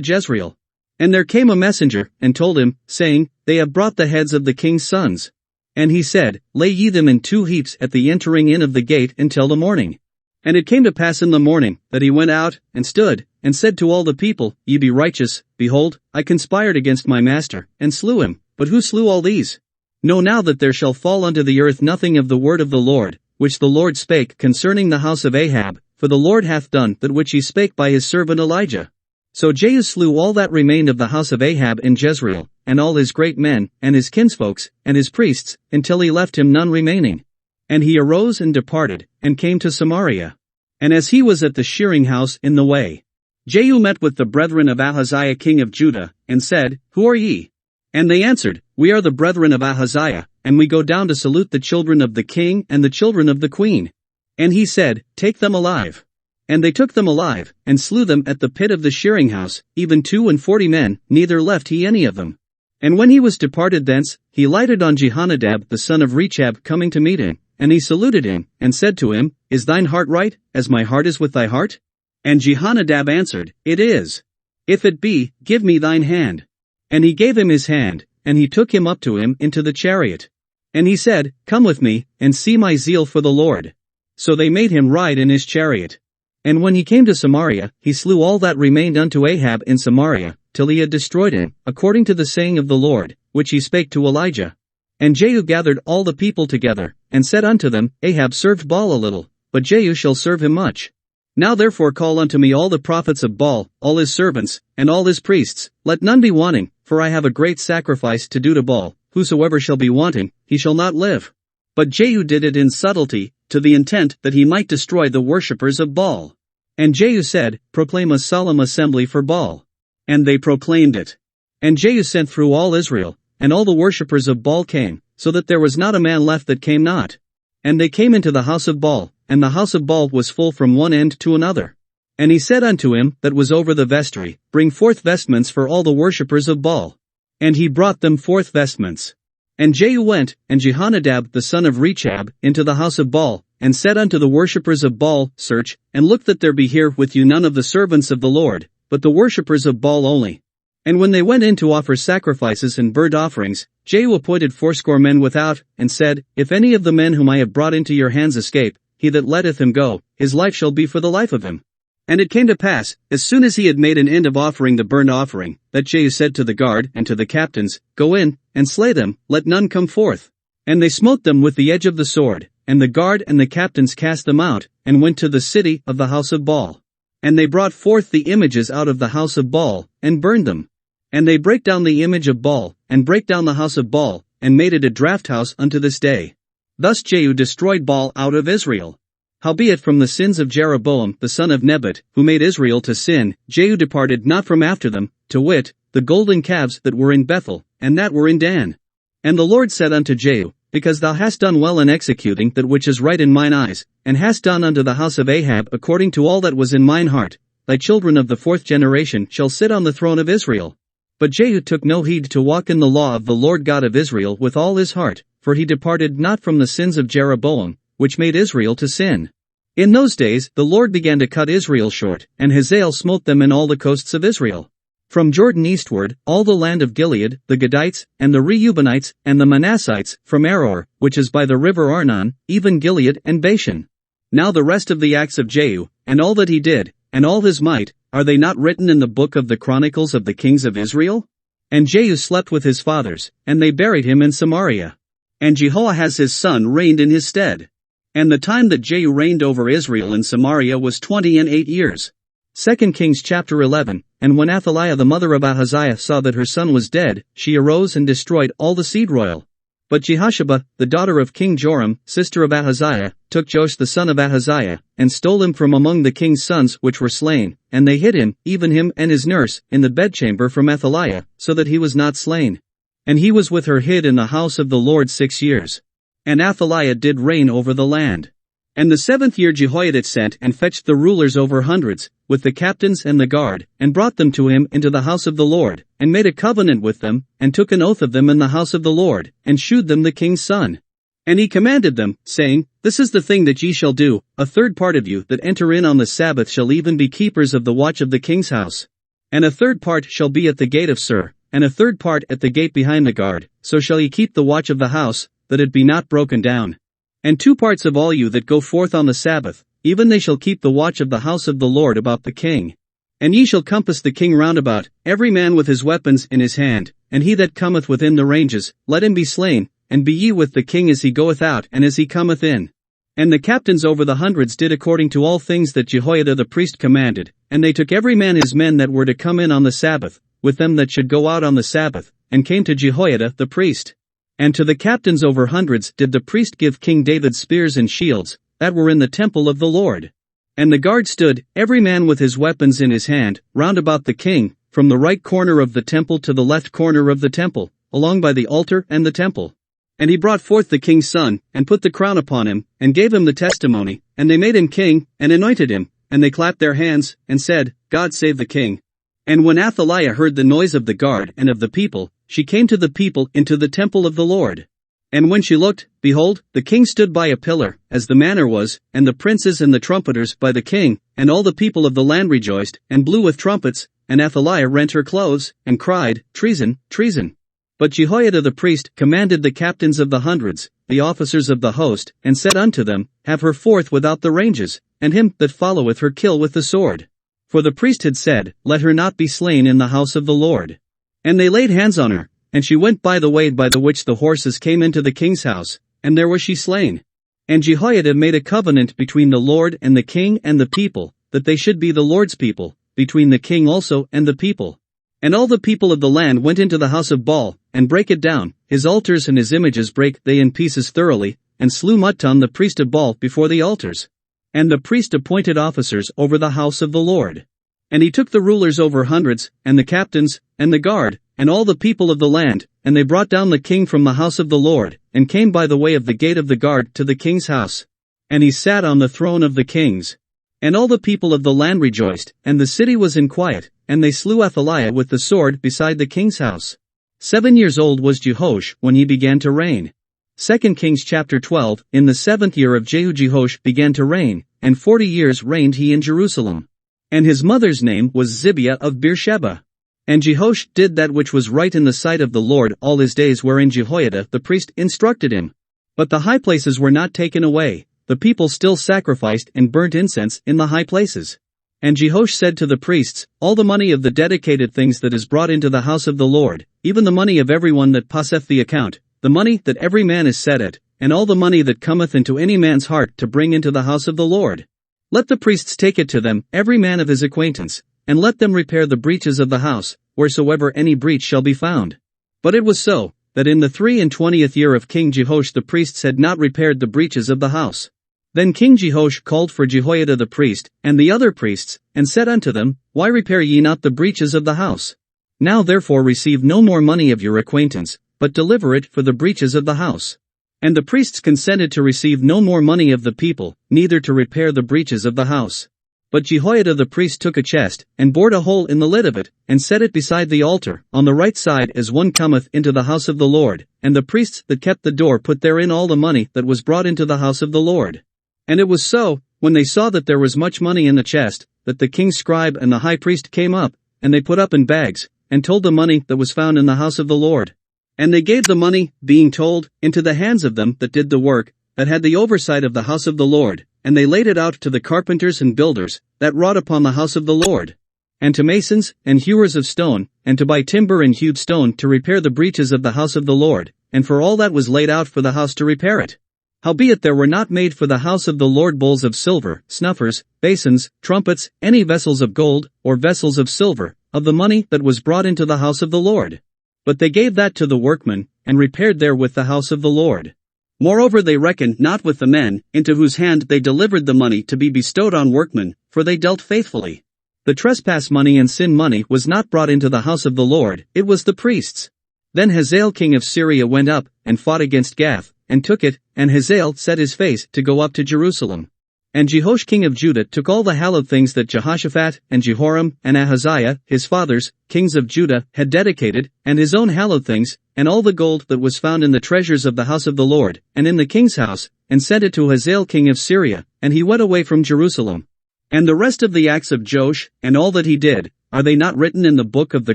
Speaker 1: Jezreel. And there came a messenger, and told him, saying, They have brought the heads of the king's sons. And he said, Lay ye them in 2 heaps at the entering in of the gate until the morning. And it came to pass in the morning, that he went out, and stood, and said to all the people, Ye be righteous, behold, I conspired against my master, and slew him, but who slew all these? Know now that there shall fall unto the earth nothing of the word of the Lord, which the Lord spake concerning the house of Ahab, for the Lord hath done that which he spake by his servant Elijah. So Jehu slew all that remained of the house of Ahab in Jezreel, and all his great men, and his kinsfolks, and his priests, until he left him none remaining. And he arose and departed, and came to Samaria. And as he was at the shearing house in the way, Jehu met with the brethren of Ahaziah king of Judah, and said, Who are ye? And they answered, We are the brethren of Ahaziah, and we go down to salute the children of the king and the children of the queen. And he said, Take them alive. And they took them alive, and slew them at the pit of the shearing house, even 42 men, neither left he any of them. And when he was departed thence, he lighted on Jehonadab the son of Rechab coming to meet him, and he saluted him, and said to him, Is thine heart right, as my heart is with thy heart? And Jehonadab answered, It is. If it be, give me thine hand. And he gave him his hand, and he took him up to him into the chariot. And he said, Come with me, and see my zeal for the Lord. So they made him ride in his chariot. And when he came to Samaria, he slew all that remained unto Ahab in Samaria, till he had destroyed him, according to the saying of the Lord, which he spake to Elijah. And Jehu gathered all the people together, and said unto them, Ahab served Baal a little, but Jehu shall serve him much. Now therefore call unto me all the prophets of Baal, all his servants, and all his priests, let none be wanting, for I have a great sacrifice to do to Baal, whosoever shall be wanting, he shall not live. But Jehu did it in subtlety, to the intent that he might destroy the worshippers of Baal. And Jehu said, Proclaim a solemn assembly for Baal. And they proclaimed it. And Jehu sent through all Israel, and all the worshippers of Baal came, so that there was not a man left that came not. And they came into the house of Baal, and the house of Baal was full from one end to another. And he said unto him that was over the vestry, Bring forth vestments for all the worshippers of Baal. And he brought them forth vestments. And Jehu went, and Jehonadab the son of Rechab, into the house of Baal, and said unto the worshippers of Baal, Search, and look that there be here with you none of the servants of the Lord, but the worshippers of Baal only. And when they went in to offer sacrifices and burnt offerings, Jehu appointed 80 men without, and said, If any of the men whom I have brought into your hands escape, he that letteth him go, his life shall be for the life of him. And it came to pass, as soon as he had made an end of offering the burnt offering, that Jehu said to the guard and to the captains, Go in, and slay them, let none come forth. And they smote them with the edge of the sword, and the guard and the captains cast them out, and went to the city of the house of Baal. And they brought forth the images out of the house of Baal, and burned them. And they brake down the image of Baal, and brake down the house of Baal, and made it a draught house unto this day. Thus Jehu destroyed Baal out of Israel. Howbeit from the sins of Jeroboam the son of Nebat, who made Israel to sin, Jehu departed not from after them, to wit, the golden calves that were in Bethel, and that were in Dan. And the Lord said unto Jehu, Because thou hast done well in executing that which is right in mine eyes, and hast done unto the house of Ahab according to all that was in mine heart, thy children of the 4th generation shall sit on the throne of Israel. But Jehu took no heed to walk in the law of the Lord God of Israel with all his heart, for he departed not from the sins of Jeroboam, which made Israel to sin. In those days the Lord began to cut Israel short, and Hazael smote them in all the coasts of Israel. From Jordan eastward, all the land of Gilead, the Gadites, and the Reubenites, and the Manassites, from Aror, which is by the river Arnon, even Gilead and Bashan. Now the rest of the acts of Jehu, and all that he did, and all his might, are they not written in the book of the Chronicles of the kings of Israel? And Jehu slept with his fathers, and they buried him in Samaria. And Jehoahaz his son reigned in his stead. And the time that Jehu reigned over Israel in Samaria was 28 years. 2 Kings chapter 11. And when Athaliah the mother of Ahaziah saw that her son was dead, she arose and destroyed all the seed royal. But Jehosheba, the daughter of King Joram, sister of Ahaziah, took Joash the son of Ahaziah, and stole him from among the king's sons which were slain, and they hid him, even him and his nurse, in the bedchamber from Athaliah, so that he was not slain. And he was with her hid in the house of the Lord 6 years. And Athaliah did reign over the land. And the 7th year Jehoiada sent and fetched the rulers over hundreds, with the captains and the guard, and brought them to him into the house of the Lord, and made a covenant with them, and took an oath of them in the house of the Lord, and shewed them the king's son. And he commanded them, saying, This is the thing that ye shall do, a third part of you that enter in on the Sabbath shall even be keepers of the watch of the king's house. And a third part shall be at the gate of Sur, and a third part at the gate behind the guard, so shall ye keep the watch of the house, that it be not broken down. And 2 parts of all you that go forth on the Sabbath, even they shall keep the watch of the house of the Lord about the king. And ye shall compass the king round about, every man with his weapons in his hand, and he that cometh within the ranges, let him be slain, and be ye with the king as he goeth out and as he cometh in. And the captains over the hundreds did according to all things that Jehoiada the priest commanded, and they took every man his men that were to come in on the Sabbath, with them that should go out on the Sabbath, and came to Jehoiada the priest. And to the captains over hundreds did the priest give King David spears and shields, that were in the temple of the Lord. And the guard stood, every man with his weapons in his hand, round about the king, from the right corner of the temple to the left corner of the temple, along by the altar and the temple. And he brought forth the king's son, and put the crown upon him, and gave him the testimony, and they made him king, and anointed him, and they clapped their hands, and said, God save the king. And when Athaliah heard the noise of the guard and of the people, she came to the people into the temple of the Lord. And when she looked, behold, the king stood by a pillar, as the manner was, and the princes and the trumpeters by the king, and all the people of the land rejoiced, and blew with trumpets, and Athaliah rent her clothes, and cried, Treason, treason. But Jehoiada the priest commanded the captains of the hundreds, the officers of the host, and said unto them, Have her forth without the ranges, and him that followeth her kill with the sword. For the priest had said, Let her not be slain in the house of the Lord. And they laid hands on her, and she went by the way by the which the horses came into the king's house, and there was she slain. And Jehoiada made a covenant between the Lord and the king and the people, that they should be the Lord's people, between the king also and the people. And all the people of the land went into the house of Baal, and brake it down, his altars and his images brake they in pieces thoroughly, and slew Mutton the priest of Baal before the altars. And the priest appointed officers over the house of the Lord. And he took the rulers over hundreds, and the captains, and the guard, and all the people of the land, and they brought down the king from the house of the Lord, and came by the way of the gate of the guard to the king's house. And he sat on the throne of the kings. And all the people of the land rejoiced, and the city was in quiet, and they slew Athaliah with the sword beside the king's house. 7 years old was Jehoash when he began to reign. 2 Kings chapter 12, in the 7th year of Jehu Jehoash began to reign, and 40 years reigned he in Jerusalem. And his mother's name was Zibiah of Beersheba. And Jehoash did that which was right in the sight of the Lord all his days wherein Jehoiada the priest instructed him. But the high places were not taken away, the people still sacrificed and burnt incense in the high places. And Jehoash said to the priests, All the money of the dedicated things that is brought into the house of the Lord, even the money of every one that passeth the account, the money that every man is set at, and all the money that cometh into any man's heart to bring into the house of the Lord. Let the priests take it to them, every man of his acquaintance, and let them repair the breaches of the house, wheresoever any breach shall be found. But it was so, that in the 23rd year of King Jehoash the priests had not repaired the breaches of the house. Then King Jehoash called for Jehoiada the priest, and the other priests, and said unto them, Why repair ye not the breaches of the house? Now therefore receive no more money of your acquaintance, but deliver it for the breaches of the house. And the priests consented to receive no more money of the people, neither to repair the breaches of the house. But Jehoiada the priest took a chest, and bored a hole in the lid of it, and set it beside the altar, on the right side as one cometh into the house of the Lord, and the priests that kept the door put therein all the money that was brought into the house of the Lord. And it was so, when they saw that there was much money in the chest, that the king's scribe and the high priest came up, and they put up in bags, and told the money that was found in the house of the Lord. And they gave the money, being told, into the hands of them that did the work, that had the oversight of the house of the Lord, and they laid it out to the carpenters and builders, that wrought upon the house of the Lord, and to masons, and hewers of stone, and to buy timber and hewed stone to repair the breaches of the house of the Lord, and for all that was laid out for the house to repair it. Howbeit there were not made for the house of the Lord bowls of silver, snuffers, basins, trumpets, any vessels of gold, or vessels of silver, of the money that was brought into the house of the Lord. But they gave that to the workmen, and repaired therewith the house of the Lord. Moreover they reckoned not with the men, into whose hand they delivered the money to be bestowed on workmen, for they dealt faithfully. The trespass money and sin money was not brought into the house of the Lord, it was the priests. Then Hazael king of Syria went up, and fought against Gath, and took it, and Hazael set his face to go up to Jerusalem. And Jehoash king of Judah took all the hallowed things that Jehoshaphat, and Jehoram, and Ahaziah, his fathers, kings of Judah, had dedicated, and his own hallowed things, and all the gold that was found in the treasures of the house of the Lord, and in the king's house, and sent it to Hazael king of Syria, and he went away from Jerusalem. And the rest of the acts of Joash, and all that he did, are they not written in the book of the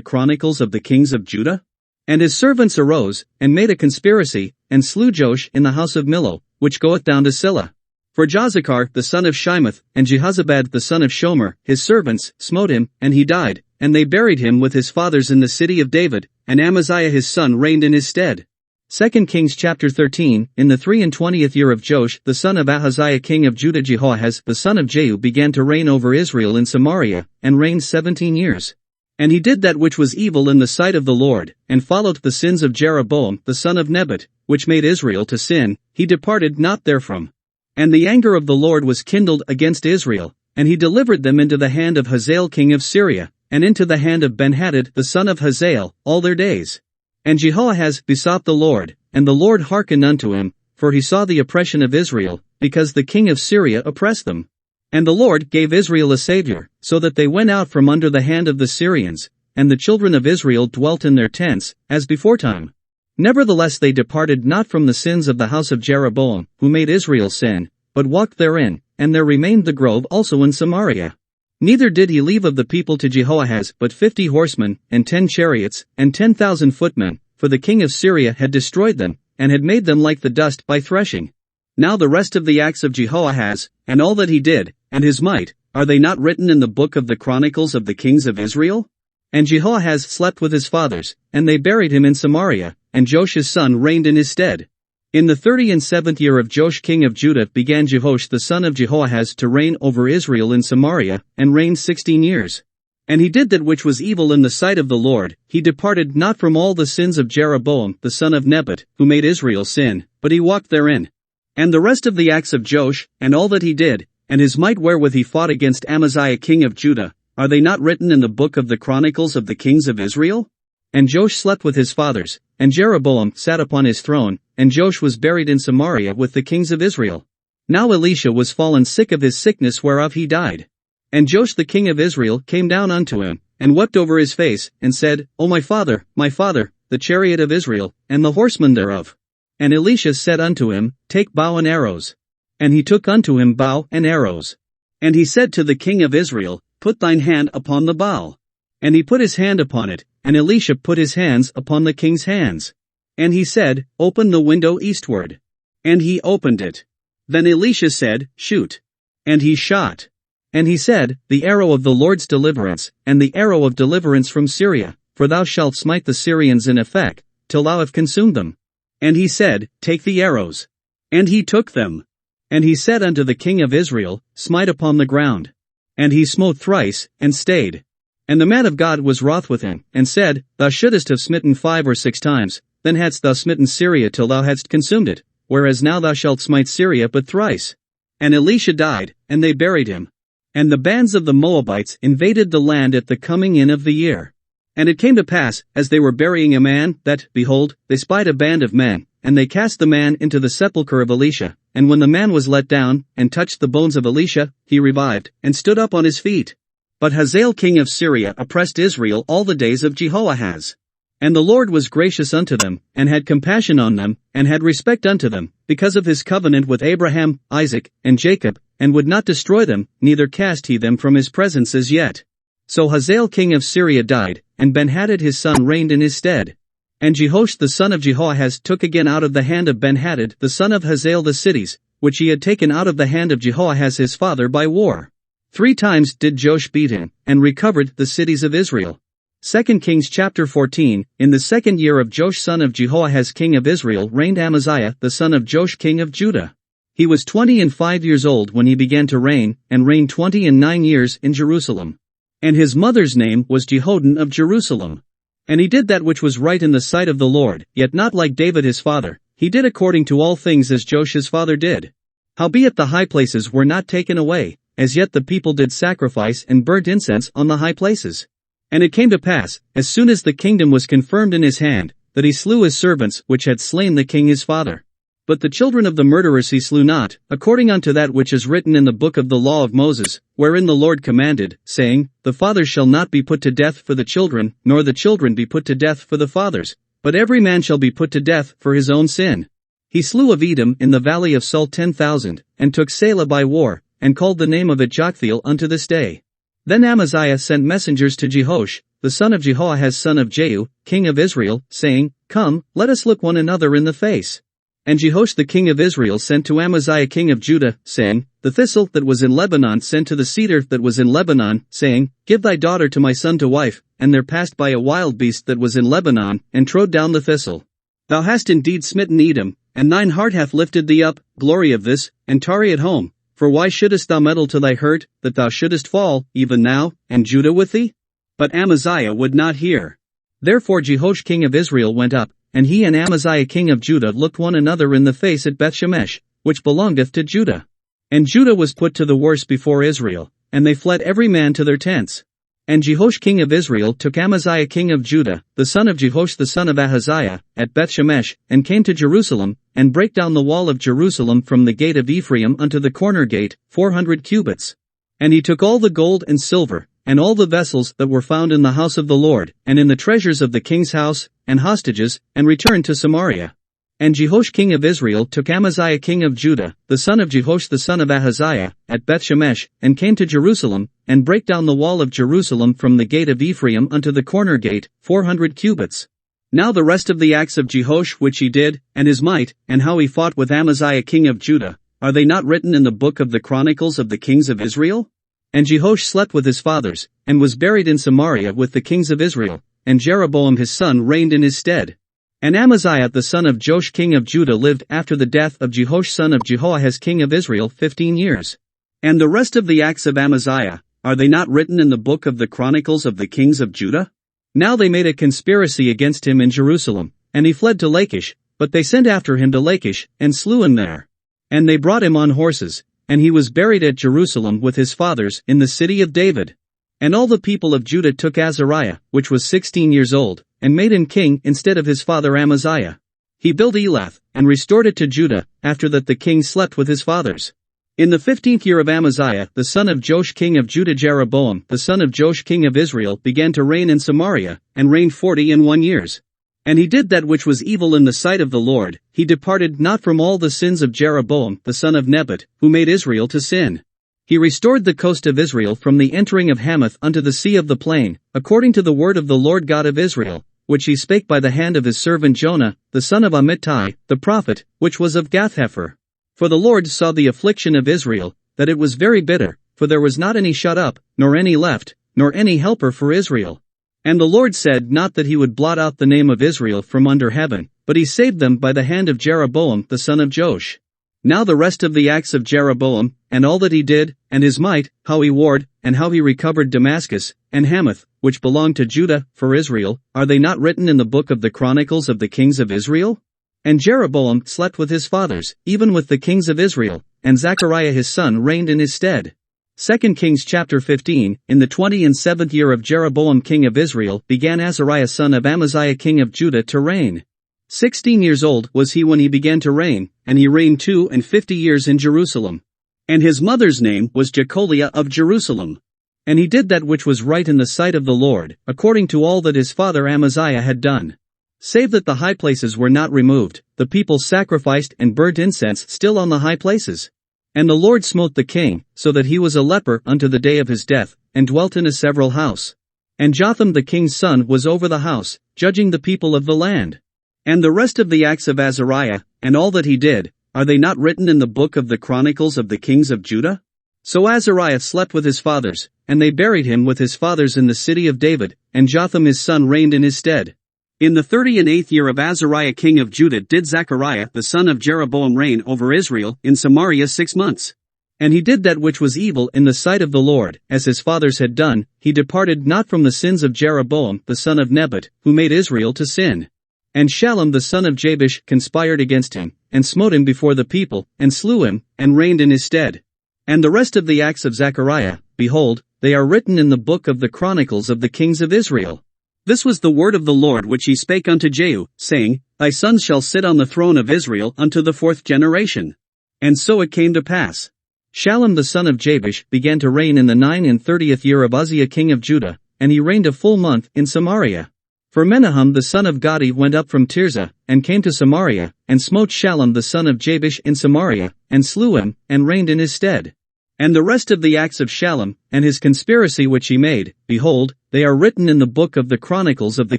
Speaker 1: Chronicles of the kings of Judah? And his servants arose, and made a conspiracy, and slew Joash in the house of Millo, which goeth down to Silla. For Jozachar the son of Shimeth, and Jehozabad the son of Shomer, his servants, smote him, and he died, and they buried him with his fathers in the city of David, and Amaziah his son reigned in his stead. 2 Kings chapter 13. In the 23rd year of Joash the son of Ahaziah king of Judah, Jehoahaz the son of Jehu began to reign over Israel in Samaria, and reigned 17 years. And he did that which was evil in the sight of the Lord, and followed the sins of Jeroboam the son of Nebat, which made Israel to sin, he departed not therefrom. And the anger of the Lord was kindled against Israel, and he delivered them into the hand of Hazael king of Syria, and into the hand of Benhadad the son of Hazael, all their days. And Jehoahaz besought the Lord, and the Lord hearkened unto him, for he saw the oppression of Israel, because the king of Syria oppressed them. And the Lord gave Israel a Savior, so that they went out from under the hand of the Syrians, and the children of Israel dwelt in their tents, as beforetime. Nevertheless they departed not from the sins of the house of Jeroboam, who made Israel sin, but walked therein, and there remained the grove also in Samaria. Neither did he leave of the people to Jehoahaz but 50 horsemen, and 10 chariots, and 10,000 footmen, for the king of Syria had destroyed them, and had made them like the dust by threshing. Now the rest of the acts of Jehoahaz, and all that he did, and his might, are they not written in the book of the Chronicles of the kings of Israel? And Jehoahaz slept with his fathers, and they buried him in Samaria, and Joash his son reigned in his stead. In the 37th year of Joash king of Judah began Jehoash the son of Jehoahaz to reign over Israel in Samaria, and reigned 16 years. And he did that which was evil in the sight of the Lord, he departed not from all the sins of Jeroboam the son of Nebat, who made Israel sin, but he walked therein. And the rest of the acts of Joash, and all that he did, and his might wherewith he fought against Amaziah king of Judah, are they not written in the book of the Chronicles of the kings of Israel? And Joash slept with his fathers, and Jeroboam sat upon his throne, and Joash was buried in Samaria with the kings of Israel. Now Elisha was fallen sick of his sickness whereof he died. And Joash the king of Israel came down unto him, and wept over his face, and said, O my father, the chariot of Israel, and the horsemen thereof. And Elisha said unto him, Take bow and arrows. And he took unto him bow and arrows. And he said to the king of Israel, Put thine hand upon the bow. And he put his hand upon it, and Elisha put his hands upon the king's hands. And he said, Open the window eastward. And he opened it. Then Elisha said, Shoot. And he shot. And he said, The arrow of the Lord's deliverance, and the arrow of deliverance from Syria, for thou shalt smite the Syrians in Aphek, till thou have consumed them. And he said, Take the arrows. And he took them. And he said unto the king of Israel, Smite upon the ground. And he smote thrice, and stayed. And the man of God was wroth with him, and said, Thou shouldest have smitten 5 or 6 times, then hadst thou smitten Syria till thou hadst consumed it, whereas now thou shalt smite Syria but thrice. And Elisha died, and they buried him. And the bands of the Moabites invaded the land at the coming in of the year. And it came to pass, as they were burying a man, that, behold, they spied a band of men, and they cast the man into the sepulchre of Elisha, and when the man was let down, and touched the bones of Elisha, he revived, and stood up on his feet. But Hazael king of Syria oppressed Israel all the days of Jehoahaz. And the Lord was gracious unto them, and had compassion on them, and had respect unto them, because of his covenant with Abraham, Isaac, and Jacob, and would not destroy them, neither cast he them from his presence as yet. So Hazael king of Syria died, and Benhadad his son reigned in his stead. And Jehoash the son of Jehoahaz took again out of the hand of Benhadad the son of Hazael the cities, which he had taken out of the hand of Jehoahaz his father by war. 3 times did Joash beat him, and recovered the cities of Israel. 2 Kings chapter 14. In the 2nd year of Joash son of Jehoahaz king of Israel reigned Amaziah the son of Joash king of Judah. He was 25 years old when he began to reign, and reigned 29 years in Jerusalem. And his mother's name was Jehoaddan of Jerusalem. And he did that which was right in the sight of the Lord, yet not like David his father, he did according to all things as Joash his father did. Howbeit the high places were not taken away, as yet the people did sacrifice and burnt incense on the high places. And it came to pass, as soon as the kingdom was confirmed in his hand, that he slew his servants which had slain the king his father. But the children of the murderers he slew not, according unto that which is written in the book of the law of Moses, wherein the Lord commanded, saying, The fathers shall not be put to death for the children, nor the children be put to death for the fathers, but every man shall be put to death for his own sin. He slew of Edom in the valley of Salt 10,000, and took Selah by war, and called the name of it Joktheel unto this day. Then Amaziah sent messengers to Jehoash, the son of Jehoahaz son of Jehu, king of Israel, saying, Come, let us look one another in the face. And Jehoash the king of Israel sent to Amaziah king of Judah, saying, The thistle that was in Lebanon sent to the cedar that was in Lebanon, saying, Give thy daughter to my son to wife, and there passed by a wild beast that was in Lebanon, and trode down the thistle. Thou hast indeed smitten Edom, and thine heart hath lifted thee up, glory of this, and tarry at home. For why shouldest thou meddle to thy hurt, that thou shouldest fall, even now, and Judah with thee? But Amaziah would not hear. Therefore Jehoash king of Israel went up, and he and Amaziah king of Judah looked one another in the face at Bethshemesh, which belongeth to Judah. And Judah was put to the worse before Israel, and they fled every man to their tents. And Jehoash king of Israel took Amaziah king of Judah, the son of Jehoash the son of Ahaziah, at Bethshemesh, and came to Jerusalem, and brake down the wall of Jerusalem from the gate of Ephraim unto the corner gate, 400 cubits. And he took all the gold and silver, and all the vessels that were found in the house of the Lord, and in the treasures of the king's house, and hostages, and returned to Samaria. And Jehoash king of Israel took Amaziah king of Judah, the son of Jehoash the son of Ahaziah, at Bethshemesh, and came to Jerusalem, and brake down the wall of Jerusalem from the gate of Ephraim unto the corner gate, 400 cubits. Now the rest of the acts of Jehoash which he did, and his might, and how he fought with Amaziah king of Judah, are they not written in the book of the Chronicles of the kings of Israel? And Jehoash slept with his fathers, and was buried in Samaria with the kings of Israel, and Jeroboam his son reigned in his stead. And Amaziah the son of Joash king of Judah lived after the death of Jehoash son of Jehoahaz king of Israel 15 years. And the rest of the acts of Amaziah, are they not written in the book of the Chronicles of the kings of Judah? Now they made a conspiracy against him in Jerusalem, and he fled to Lachish, but they sent after him to Lachish, and slew him there. And they brought him on horses, and he was buried at Jerusalem with his fathers in the city of David. And all the people of Judah took Azariah, which was 16 years old, and made him king instead of his father Amaziah. He built Elath, and restored it to Judah, after that the king slept with his fathers. In the 15th year of Amaziah, the son of Joash king of Judah, Jeroboam, the son of Joash king of Israel, began to reign in Samaria, and reigned 41 years. And he did that which was evil in the sight of the Lord, he departed not from all the sins of Jeroboam the son of Nebat, who made Israel to sin. He restored the coast of Israel from the entering of Hamath unto the sea of the plain, according to the word of the Lord God of Israel, which he spake by the hand of his servant Jonah, the son of Amittai, the prophet, which was of Gathhepher. For the Lord saw the affliction of Israel, that it was very bitter, for there was not any shut up, nor any left, nor any helper for Israel. And the Lord said not that he would blot out the name of Israel from under heaven, but he saved them by the hand of Jeroboam the son of Joash. Now the rest of the acts of Jeroboam, and all that he did, and his might, how he warred, and how he recovered Damascus, and Hamath, which belonged to Judah, for Israel, are they not written in the book of the Chronicles of the kings of Israel? And Jeroboam slept with his fathers, even with the kings of Israel, and Zechariah his son reigned in his stead. 2 Kings chapter 15, in the 27th year of Jeroboam king of Israel began Azariah son of Amaziah king of Judah to reign. 16 years old was he when he began to reign, and he reigned 52 years in Jerusalem. And his mother's name was Jecholiah of Jerusalem. And he did that which was right in the sight of the Lord, according to all that his father Amaziah had done. Save that the high places were not removed, the people sacrificed and burnt incense still on the high places. And the Lord smote the king, so that he was a leper unto the day of his death, and dwelt in a several house. And Jotham the king's son was over the house, judging the people of the land. And the rest of the acts of Azariah, and all that he did, are they not written in the book of the Chronicles of the kings of Judah? So Azariah slept with his fathers, and they buried him with his fathers in the city of David, and Jotham his son reigned in his stead. In the 38th year of Azariah king of Judah did Zechariah the son of Jeroboam reign over Israel in Samaria 6 months. And he did that which was evil in the sight of the Lord, as his fathers had done, he departed not from the sins of Jeroboam the son of Nebat, who made Israel to sin. And Shallum the son of Jabesh conspired against him, and smote him before the people, and slew him, and reigned in his stead. And the rest of the acts of Zechariah, behold, they are written in the book of the Chronicles of the kings of Israel. This was the word of the Lord which he spake unto Jehu, saying, Thy sons shall sit on the throne of Israel unto the 4th generation. And so it came to pass. Shallum the son of Jabesh began to reign in the 39th year of Uzziah king of Judah, and he reigned a full month in Samaria. For Menahem the son of Gadi went up from Tirzah, and came to Samaria, and smote Shallum the son of Jabesh in Samaria, and slew him, and reigned in his stead. And the rest of the acts of Shallum, and his conspiracy which he made, behold, they are written in the book of the Chronicles of the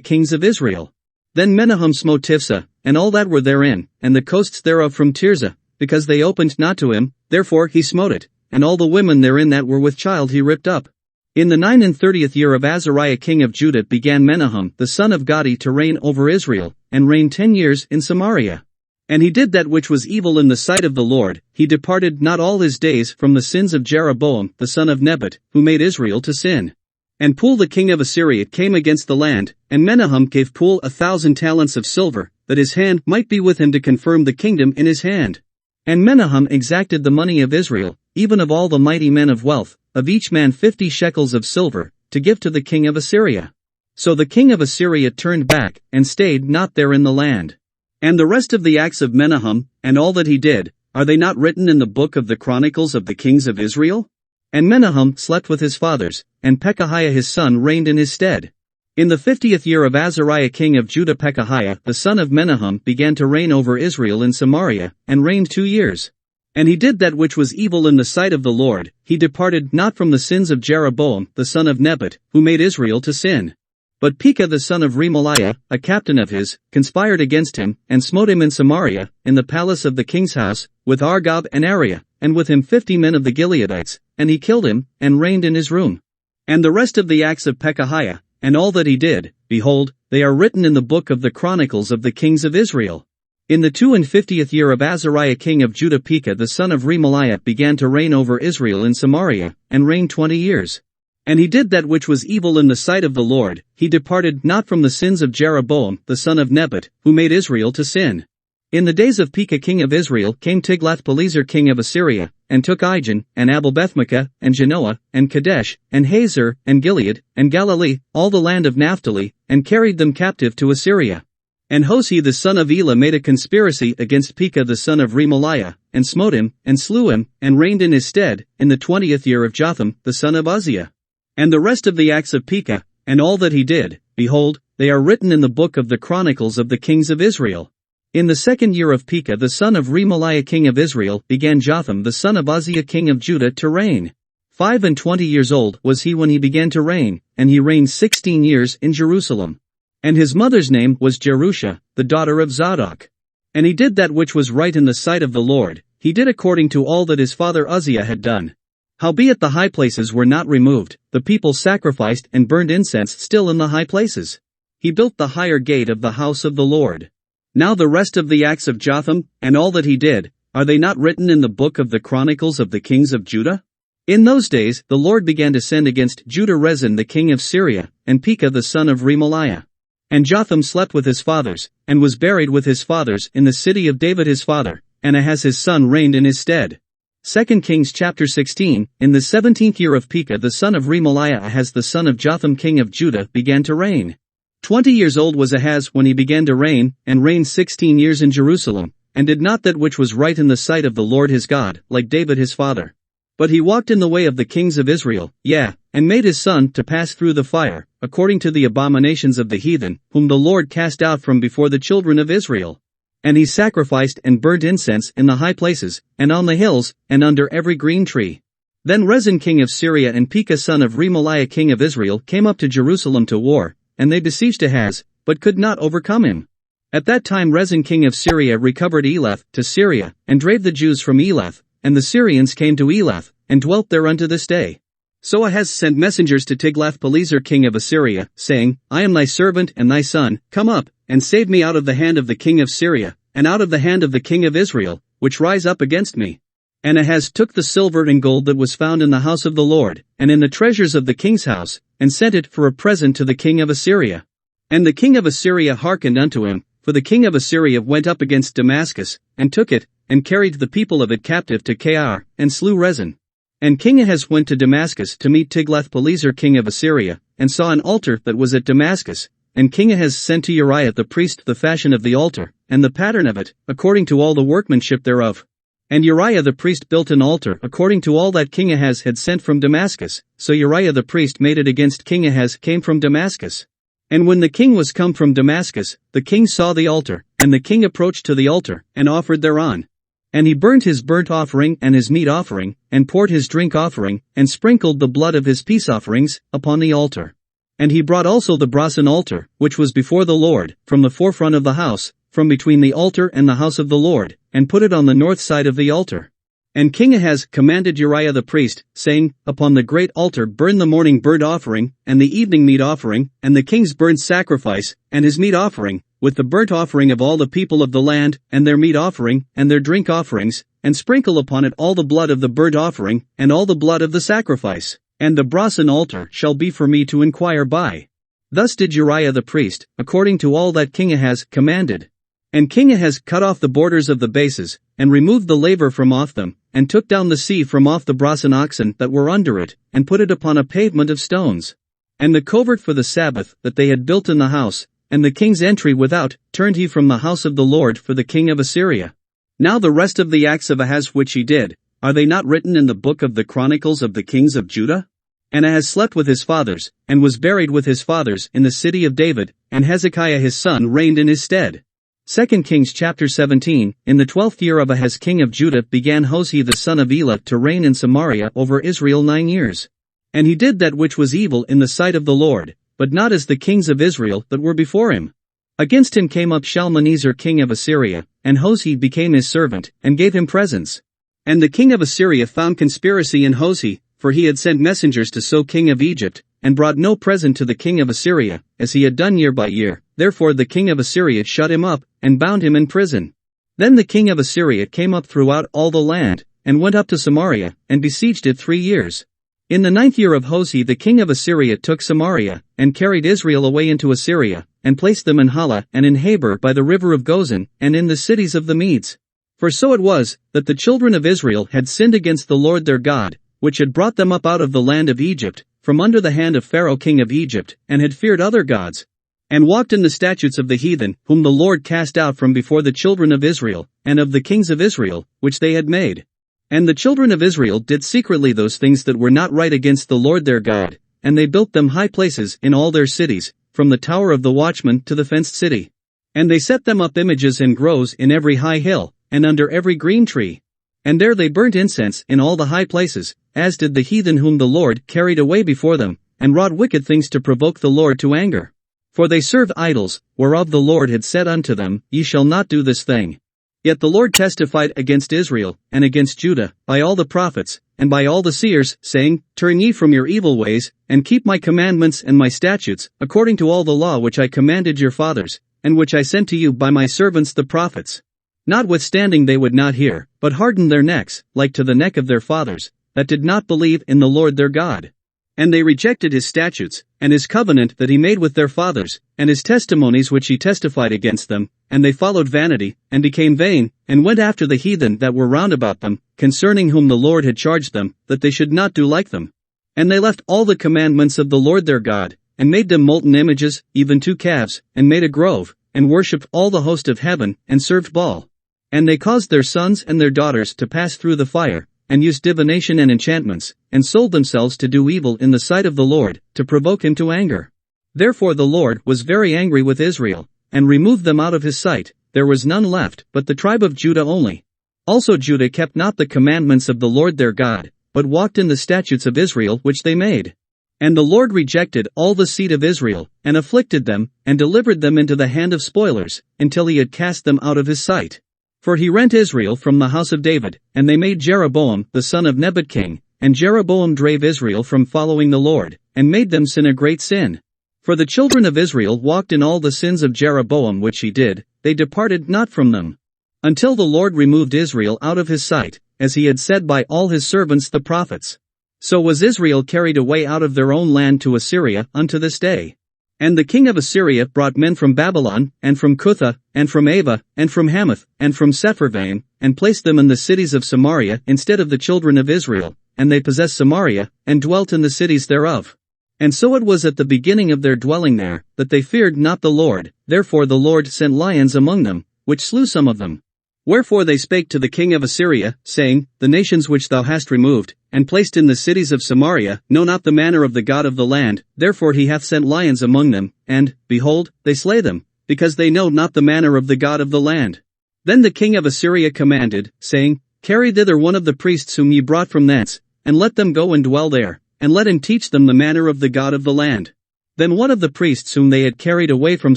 Speaker 1: kings of Israel. Then Menahem smote Tifsah, and all that were therein, and the coasts thereof from Tirzah, because they opened not to him, therefore he smote it, and all the women therein that were with child he ripped up. In the 39th year of Azariah king of Judah began Menahem the son of Gadi to reign over Israel, and reigned 10 years in Samaria. And he did that which was evil in the sight of the Lord, he departed not all his days from the sins of Jeroboam the son of Nebat, who made Israel to sin. And Pul the king of Assyria came against the land, and Menahem gave Pul 1,000 talents of silver, that his hand might be with him to confirm the kingdom in his hand. And Menahem exacted the money of Israel, even of all the mighty men of wealth, of each man 50 shekels of silver, to give to the king of Assyria. So the king of Assyria turned back, and stayed not there in the land. And the rest of the acts of Menahem, and all that he did, are they not written in the book of the Chronicles of the kings of Israel? And Menahem slept with his fathers, and Pekahiah his son reigned in his stead. In the 50th year of Azariah king of Judah Pekahiah the son of Menahem began to reign over Israel in Samaria, and reigned 2 years. And he did that which was evil in the sight of the Lord, he departed not from the sins of Jeroboam the son of Nebat, who made Israel to sin. But Pekah the son of Remaliah, a captain of his, conspired against him, and smote him in Samaria, in the palace of the king's house, with Argob and Ariah, and with him 50 men of the Gileadites, and he killed him, and reigned in his room. And the rest of the acts of Pekahiah, and all that he did, behold, they are written in the book of the Chronicles of the kings of Israel. In the 52nd year of Azariah king of Judah Pekah the son of Remaliah began to reign over Israel in Samaria, and reigned 20 years. And he did that which was evil in the sight of the Lord, he departed not from the sins of Jeroboam the son of Nebat, who made Israel to sin. In the days of Pekah king of Israel came Tiglath-Pileser king of Assyria, and took Ijon, and Abel-Bethmaachah, and Genoa, and Kadesh, and Hazor, and Gilead, and Galilee, all the land of Naphtali, and carried them captive to Assyria. And Hoshea the son of Elah made a conspiracy against Pekah the son of Remaliah, and smote him, and slew him, and reigned in his stead, in the 20th year of Jotham the son of Uzziah. And the rest of the acts of Pekah, and all that he did, behold, they are written in the book of the Chronicles of the kings of Israel. In the 2nd year of Pekah the son of Remaliah king of Israel began Jotham the son of Uzziah king of Judah to reign. 25 years old was he when he began to reign, and he reigned 16 years in Jerusalem. And his mother's name was Jerusha, the daughter of Zadok. And he did that which was right in the sight of the Lord, he did according to all that his father Uzziah had done. Howbeit the high places were not removed, the people sacrificed and burned incense still in the high places. He built the higher gate of the house of the Lord. Now the rest of the acts of Jotham, and all that he did, are they not written in the book of the Chronicles of the kings of Judah? In those days the Lord began to send against Judah Rezin the king of Syria, and Pekah the son of Remaliah. And Jotham slept with his fathers, and was buried with his fathers in the city of David his father, and Ahaz his son reigned in his stead. 2 Kings chapter 16, in the 17th year of Pekah the son of Remaliah Ahaz the son of Jotham king of Judah began to reign. 20 years old was Ahaz when he began to reign, and reigned 16 years in Jerusalem, and did not that which was right in the sight of the Lord his God, like David his father. But he walked in the way of the kings of Israel, and made his son to pass through the fire, according to the abominations of the heathen, whom the Lord cast out from before the children of Israel. And he sacrificed and burnt incense in the high places, and on the hills, and under every green tree. Then Rezin king of Syria and Pekah son of Remaliah king of Israel came up to Jerusalem to war, and they besieged Ahaz, but could not overcome him. At that time Rezin king of Syria recovered Elath to Syria, and drave the Jews from Elath, and the Syrians came to Elath, and dwelt there unto this day. So Ahaz sent messengers to Tiglath-Pileser king of Assyria, saying, I am thy servant and thy son, come up, and save me out of the hand of the king of Syria, and out of the hand of the king of Israel, which rise up against me. And Ahaz took the silver and gold that was found in the house of the Lord, and in the treasures of the king's house, and sent it for a present to the king of Assyria. And the king of Assyria hearkened unto him, for the king of Assyria went up against Damascus, and took it, and carried the people of it captive to Keiar, and slew Rezin. And King Ahaz went to Damascus to meet Tiglath-Pileser king of Assyria, and saw an altar that was at Damascus, And King Ahaz sent to Uriah the priest the fashion of the altar, and the pattern of it, according to all the workmanship thereof. And Uriah the priest built an altar according to all that King Ahaz had sent from Damascus, so Uriah the priest made it against King Ahaz came from Damascus. And when the king was come from Damascus, the king saw the altar, and the king approached to the altar, and offered thereon. And he burnt his burnt offering and his meat offering, and poured his drink offering, and sprinkled the blood of his peace offerings, upon the altar. And he brought also the brazen altar, which was before the Lord, from the forefront of the house, from between the altar and the house of the Lord, and put it on the north side of the altar. And King Ahaz commanded Uriah the priest, saying, Upon the great altar burn the morning burnt offering, and the evening meat offering, and the king's burnt sacrifice, and his meat offering, with the burnt offering of all the people of the land, and their meat offering, and their drink offerings, and sprinkle upon it all the blood of the burnt offering, and all the blood of the sacrifice. And the brazen altar shall be for me to inquire by. Thus did Uriah the priest, according to all that King Ahaz commanded. And King Ahaz cut off the borders of the bases, and removed the laver from off them, and took down the sea from off the brazen oxen that were under it, and put it upon a pavement of stones. And the covert for the Sabbath that they had built in the house, and the king's entry without, turned he from the house of the Lord for the king of Assyria. Now the rest of the acts of Ahaz which he did, are they not written in the book of the Chronicles of the kings of Judah? And Ahaz slept with his fathers, and was buried with his fathers in the city of David, and Hezekiah his son reigned in his stead. 2 Kings chapter 17, in the 12th year of Ahaz king of Judah began Hoshea the son of Elah to reign in Samaria over Israel 9 years. And he did that which was evil in the sight of the Lord, but not as the kings of Israel that were before him. Against him came up Shalmaneser king of Assyria, and Hoshea became his servant, and gave him presents. And the king of Assyria found conspiracy in Hoshea, for he had sent messengers to So king of Egypt, and brought no present to the king of Assyria, as he had done year by year. Therefore the king of Assyria shut him up, and bound him in prison. Then the king of Assyria came up throughout all the land, and went up to Samaria, and besieged it 3 years. In the 9th year of Hoshea the king of Assyria took Samaria, and carried Israel away into Assyria, and placed them in Hala and in Habor by the river of Gozan, and in the cities of the Medes. For so it was, that the children of Israel had sinned against the Lord their God, which had brought them up out of the land of Egypt, from under the hand of Pharaoh king of Egypt, and had feared other gods, and walked in the statutes of the heathen, whom the Lord cast out from before the children of Israel, and of the kings of Israel, which they had made. And the children of Israel did secretly those things that were not right against the Lord their God, and they built them high places in all their cities, from the tower of the watchman to the fenced city. And they set them up images and groves in every high hill, and under every green tree. And there they burnt incense in all the high places, as did the heathen whom the Lord carried away before them, and wrought wicked things to provoke the Lord to anger. For they served idols, whereof the Lord had said unto them, Ye shall not do this thing. Yet the Lord testified against Israel, and against Judah, by all the prophets, and by all the seers, saying, Turn ye from your evil ways, and keep my commandments and my statutes, according to all the law which I commanded your fathers, and which I sent to you by my servants the prophets. Notwithstanding they would not hear, but hardened their necks, like to the neck of their fathers, that did not believe in the Lord their God. And they rejected his statutes, and his covenant that he made with their fathers, and his testimonies which he testified against them, and they followed vanity, and became vain, and went after the heathen that were round about them, concerning whom the Lord had charged them, that they should not do like them. And they left all the commandments of the Lord their God, and made them molten images, even 2 calves, and made a grove, and worshipped all the host of heaven, and served Baal. And they caused their sons and their daughters to pass through the fire, and used divination and enchantments, and sold themselves to do evil in the sight of the Lord, to provoke him to anger. Therefore the Lord was very angry with Israel, and removed them out of his sight. There was none left, but the tribe of Judah only. Also Judah kept not the commandments of the Lord their God, but walked in the statutes of Israel which they made. And the Lord rejected all the seed of Israel, and afflicted them, and delivered them into the hand of spoilers, until he had cast them out of his sight. For he rent Israel from the house of David, and they made Jeroboam the son of Nebat king, and Jeroboam drave Israel from following the Lord, and made them sin a great sin. For the children of Israel walked in all the sins of Jeroboam which he did, they departed not from them. Until the Lord removed Israel out of his sight, as he had said by all his servants the prophets. So was Israel carried away out of their own land to Assyria unto this day. And the king of Assyria brought men from Babylon, and from Cutha, and from Ava, and from Hamath, and from Sepharvaim, and placed them in the cities of Samaria instead of the children of Israel, and they possessed Samaria, and dwelt in the cities thereof. And so it was at the beginning of their dwelling there, that they feared not the Lord, therefore the Lord sent lions among them, which slew some of them. Wherefore they spake to the king of Assyria, saying, The nations which thou hast removed, and placed in the cities of Samaria, know not the manner of the God of the land, therefore he hath sent lions among them, and, behold, they slay them, because they know not the manner of the God of the land. Then the king of Assyria commanded, saying, Carry thither one of the priests whom ye brought from thence, and let them go and dwell there, and let him teach them the manner of the God of the land. Then one of the priests whom they had carried away from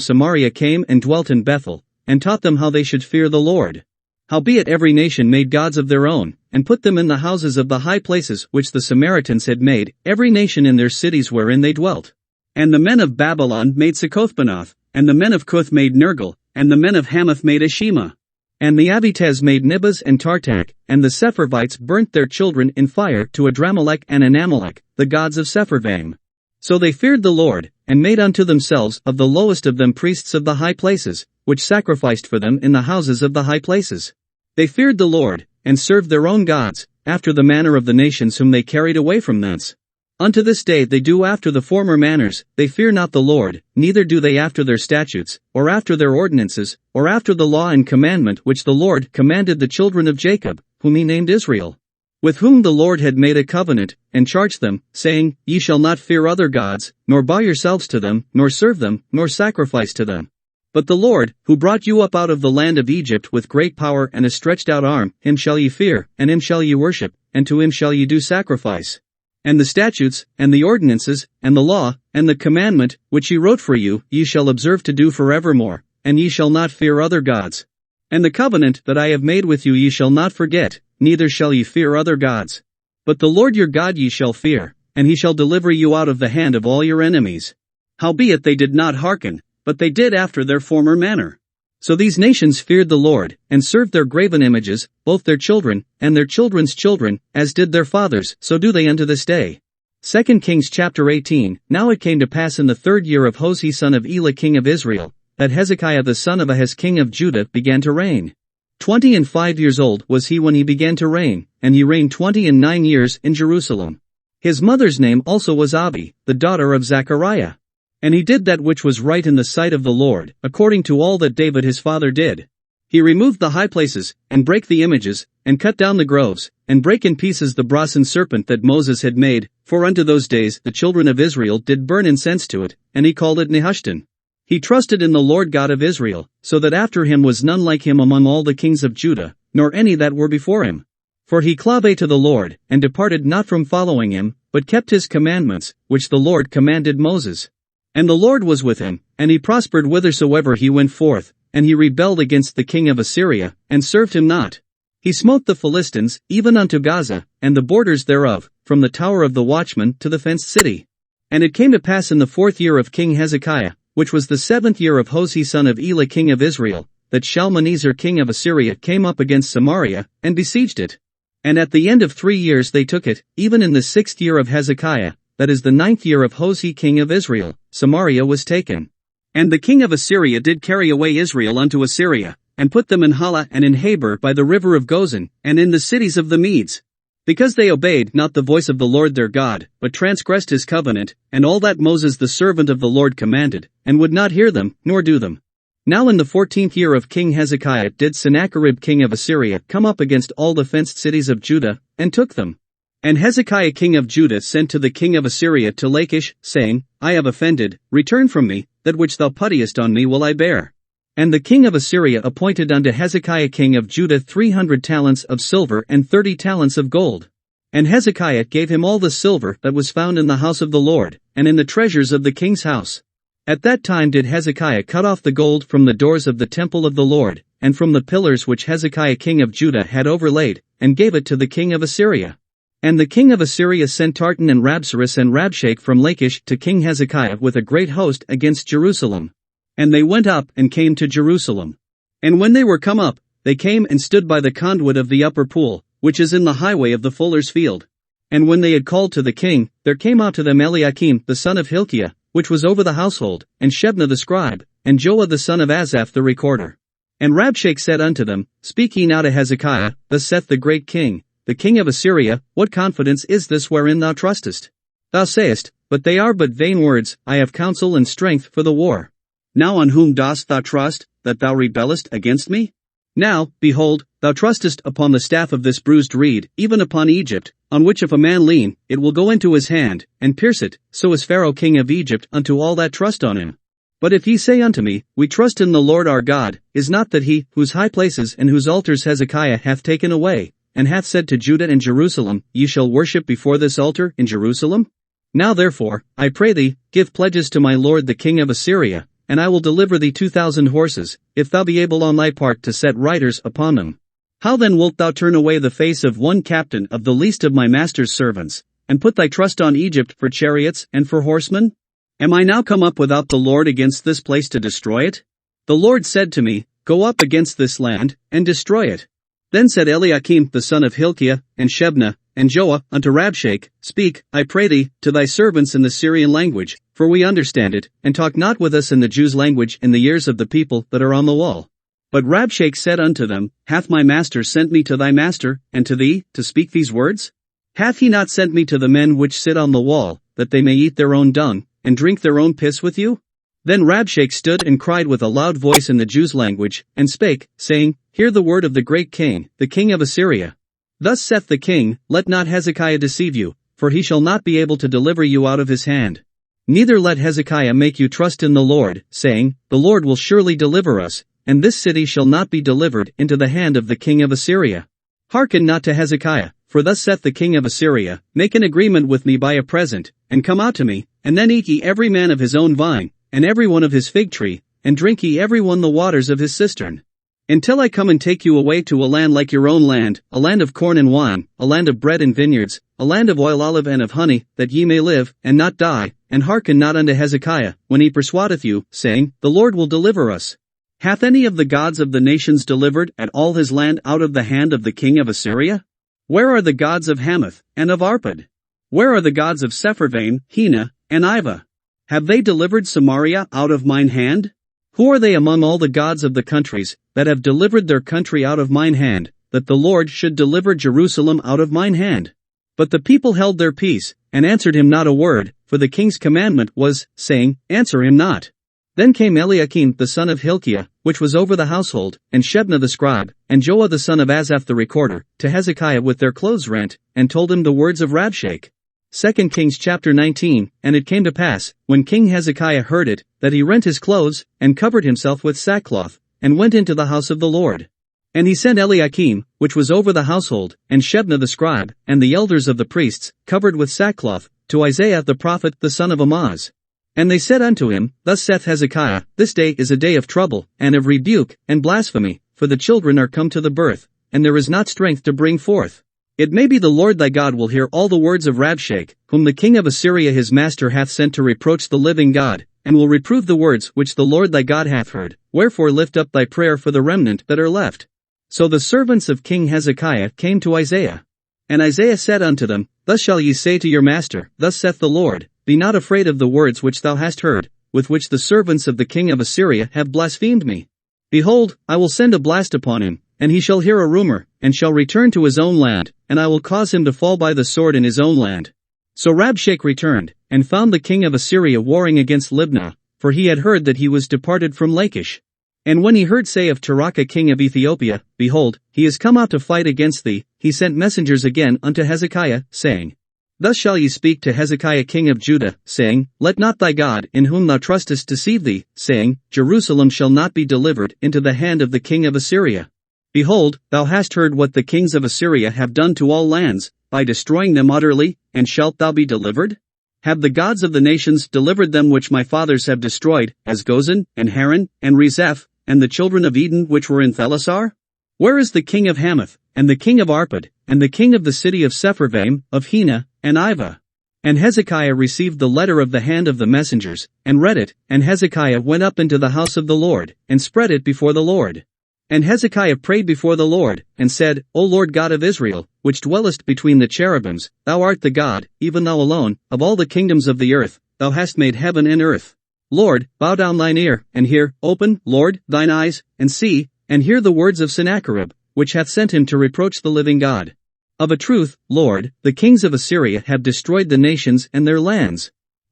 Speaker 1: Samaria came and dwelt in Bethel, and taught them how they should fear the Lord. Howbeit every nation made gods of their own, and put them in the houses of the high places which the Samaritans had made, every nation in their cities wherein they dwelt. And the men of Babylon made Succothbenoth, and the men of Cuth made Nergal, and the men of Hamath made Ashima. And the Abitez made Nibas and Tartak, and the Sepharvites burnt their children in fire to Adramelech and Anamelech, the gods of Sepharvaim. So they feared the Lord, and made unto themselves of the lowest of them priests of the high places, which sacrificed for them in the houses of the high places. They feared the Lord, and served their own gods, after the manner of the nations whom they carried away from thence. Unto this day they do after the former manners, they fear not the Lord, neither do they after their statutes, or after their ordinances, or after the law and commandment which the Lord commanded the children of Jacob, whom he named Israel. With whom the Lord had made a covenant, and charged them, saying, Ye shall not fear other gods, nor bow yourselves to them, nor serve them, nor sacrifice to them. But the Lord, who brought you up out of the land of Egypt with great power and a stretched out arm, him shall ye fear, and him shall ye worship, and to him shall ye do sacrifice. And the statutes, and the ordinances, and the law, and the commandment, which he wrote for you, ye shall observe to do forevermore, and ye shall not fear other gods. And the covenant that I have made with you ye shall not forget, neither shall ye fear other gods. But the Lord your God ye shall fear, and he shall deliver you out of the hand of all your enemies. Howbeit they did not hearken, but they did after their former manner. So these nations feared the Lord, and served their graven images, both their children, and their children's children, as did their fathers, so do they unto this day. 2 Kings chapter 18. Now it came to pass in the 3rd year of Hoshea son of Elah king of Israel, that Hezekiah the son of Ahaz king of Judah began to reign. 25 years old was he when he began to reign, and he reigned 29 years in Jerusalem. His mother's name also was Abi, the daughter of Zechariah. And he did that which was right in the sight of the Lord, according to all that David his father did. He removed the high places, and brake the images, and cut down the groves, and brake in pieces the brazen serpent that Moses had made, for unto those days the children of Israel did burn incense to it, and he called it Nehushtan. He trusted in the Lord God of Israel, so that after him was none like him among all the kings of Judah, nor any that were before him. For he clave to the Lord, and departed not from following him, but kept his commandments, which the Lord commanded Moses. And the Lord was with him, and he prospered whithersoever he went forth, and he rebelled against the king of Assyria, and served him not. He smote the Philistines, even unto Gaza, and the borders thereof, from the tower of the watchman to the fenced city. And it came to pass in the 4th year of King Hezekiah, which was the 7th year of Hoshea son of Elah king of Israel, that Shalmaneser king of Assyria came up against Samaria, and besieged it. And at the end of 3 years they took it, even in the 6th year of Hezekiah, that is the 9th year of Hoshea king of Israel, Samaria was taken. And the king of Assyria did carry away Israel unto Assyria, and put them in Hala and in Habor by the river of Gozan, and in the cities of the Medes. Because they obeyed not the voice of the Lord their God, but transgressed his covenant, and all that Moses the servant of the Lord commanded, and would not hear them, nor do them. Now in the 14th year of King Hezekiah did Sennacherib king of Assyria come up against all the fenced cities of Judah, and took them. And Hezekiah king of Judah sent to the king of Assyria to Lachish, saying, I have offended, return from me, that which thou puttiest on me will I bear. And the king of Assyria appointed unto Hezekiah king of Judah 300 talents of silver and 30 talents of gold. And Hezekiah gave him all the silver that was found in the house of the Lord, and in the treasures of the king's house. At that time did Hezekiah cut off the gold from the doors of the temple of the Lord, and from the pillars which Hezekiah king of Judah had overlaid, and gave it to the king of Assyria. And the king of Assyria sent Tartan and Rabsaris and Rabshakeh from Lachish to King Hezekiah with a great host against Jerusalem. And they went up and came to Jerusalem. And when they were come up, they came and stood by the conduit of the upper pool, which is in the highway of the fuller's field. And when they had called to the king, there came out to them Eliakim the son of Hilkiah, which was over the household, and Shebna the scribe, and Joah the son of Asaph the recorder. And Rabshakeh said unto them, Speak ye now to Hezekiah, thus saith the great king, the king of Assyria, What confidence is this wherein thou trustest? Thou sayest, but they are but vain words. I have counsel and strength for the war. Now on whom dost thou trust, that thou rebellest against me? Now, behold, thou trustest upon the staff of this bruised reed, even upon Egypt, on which if a man lean, it will go into his hand, and pierce it, so is Pharaoh king of Egypt unto all that trust on him. But if ye say unto me, We trust in the Lord our God, is not that he, whose high places and whose altars Hezekiah hath taken away, and hath said to Judah and Jerusalem, Ye shall worship before this altar in Jerusalem? Now therefore, I pray thee, give pledges to my lord the king of Assyria, and I will deliver thee 2,000 horses, if thou be able on thy part to set riders upon them. How then wilt thou turn away the face of one captain of the least of my master's servants, and put thy trust on Egypt for chariots and for horsemen? Am I now come up without the Lord against this place to destroy it? The Lord said to me, Go up against this land, and destroy it. Then said Eliakim the son of Hilkiah, and Shebna, and Joah, unto Rabshake, Speak, I pray thee, to thy servants in the Syrian language, for we understand it, and talk not with us in the Jews' language in the ears of the people that are on the wall. But Rabshake said unto them, Hath my master sent me to thy master, and to thee, to speak these words? Hath he not sent me to the men which sit on the wall, that they may eat their own dung, and drink their own piss with you? Then Rabshake stood and cried with a loud voice in the Jews' language, and spake, saying, Hear the word of the great king, the king of Assyria. Thus saith the king, Let not Hezekiah deceive you, for he shall not be able to deliver you out of his hand. Neither let Hezekiah make you trust in the Lord, saying, The Lord will surely deliver us, and this city shall not be delivered into the hand of the king of Assyria. Hearken not to Hezekiah, for thus saith the king of Assyria, Make an agreement with me by a present, and come out to me, and then eat ye every man of his own vine, and every one of his fig tree, and drink ye every one the waters of his cistern. Until I come and take you away to a land like your own land, a land of corn and wine, a land of bread and vineyards, a land of oil olive and of honey, that ye may live, and not die, and hearken not unto Hezekiah, when he persuadeth you, saying, The Lord will deliver us. Hath any of the gods of the nations delivered at all his land out of the hand of the king of Assyria? Where are the gods of Hamath, and of Arpad? Where are the gods of Sepharvaim, Hena, and Ivah? Have they delivered Samaria out of mine hand? Who are they among all the gods of the countries, that have delivered their country out of mine hand, that the Lord should deliver Jerusalem out of mine hand? But the people held their peace, and answered him not a word, for the king's commandment was, saying, Answer him not. Then came Eliakim the son of Hilkiah, which was over the household, and Shebna the scribe, and Joah the son of Asaph the recorder, to Hezekiah with their clothes rent, and told him the words of Rabshake. 2 Kings chapter 19, And it came to pass, when King Hezekiah heard it, that he rent his clothes, and covered himself with sackcloth, and went into the house of the Lord. And he sent Eliakim, which was over the household, and Shebna the scribe, and the elders of the priests, covered with sackcloth, to Isaiah the prophet the son of Amoz. And they said unto him, Thus saith Hezekiah, This day is a day of trouble, and of rebuke, and blasphemy, for the children are come to the birth, and there is not strength to bring forth. It may be the Lord thy God will hear all the words of Rabshake, whom the king of Assyria his master hath sent to reproach the living God, and will reprove the words which the Lord thy God hath heard. Wherefore lift up thy prayer for the remnant that are left. So the servants of King Hezekiah came to Isaiah. And Isaiah said unto them, Thus shall ye say to your master, Thus saith the Lord, Be not afraid of the words which thou hast heard, with which the servants of the king of Assyria have blasphemed me. Behold, I will send a blast upon him, and he shall hear a rumor, and shall return to his own land, and I will cause him to fall by the sword in his own land. So Rabshake returned, and found the king of Assyria warring against Libnah, for he had heard that he was departed from Lachish. And when he heard say of Tirachah king of Ethiopia, Behold, he is come out to fight against thee, he sent messengers again unto Hezekiah, saying, Thus shall ye speak to Hezekiah king of Judah, saying, Let not thy God in whom thou trustest deceive thee, saying, Jerusalem shall not be delivered into the hand of the king of Assyria. Behold, thou hast heard what the kings of Assyria have done to all lands, by destroying them utterly, and shalt thou be delivered? Have the gods of the nations delivered them which my fathers have destroyed, as Gozan, and Haran, and Rezeph, and the children of Eden which were in Thelasar? Where is the king of Hamath, and the king of Arpad, and the king of the city of Sepharvaim, of Hena, and Ivah? And Hezekiah received the letter of the hand of the messengers, and read it, and Hezekiah went up into the house of the Lord, and spread it before the Lord. And Hezekiah prayed before the Lord, and said, O Lord God of Israel, which dwellest between the cherubims, thou art the God, even thou alone, of all the kingdoms of the earth, thou hast made heaven and earth. Lord, bow down thine ear, and hear, open, Lord, thine eyes, and see, and hear the words of Sennacherib, which hath sent him to reproach the living God. Of a truth, Lord, the kings of Assyria have destroyed the nations and their lands.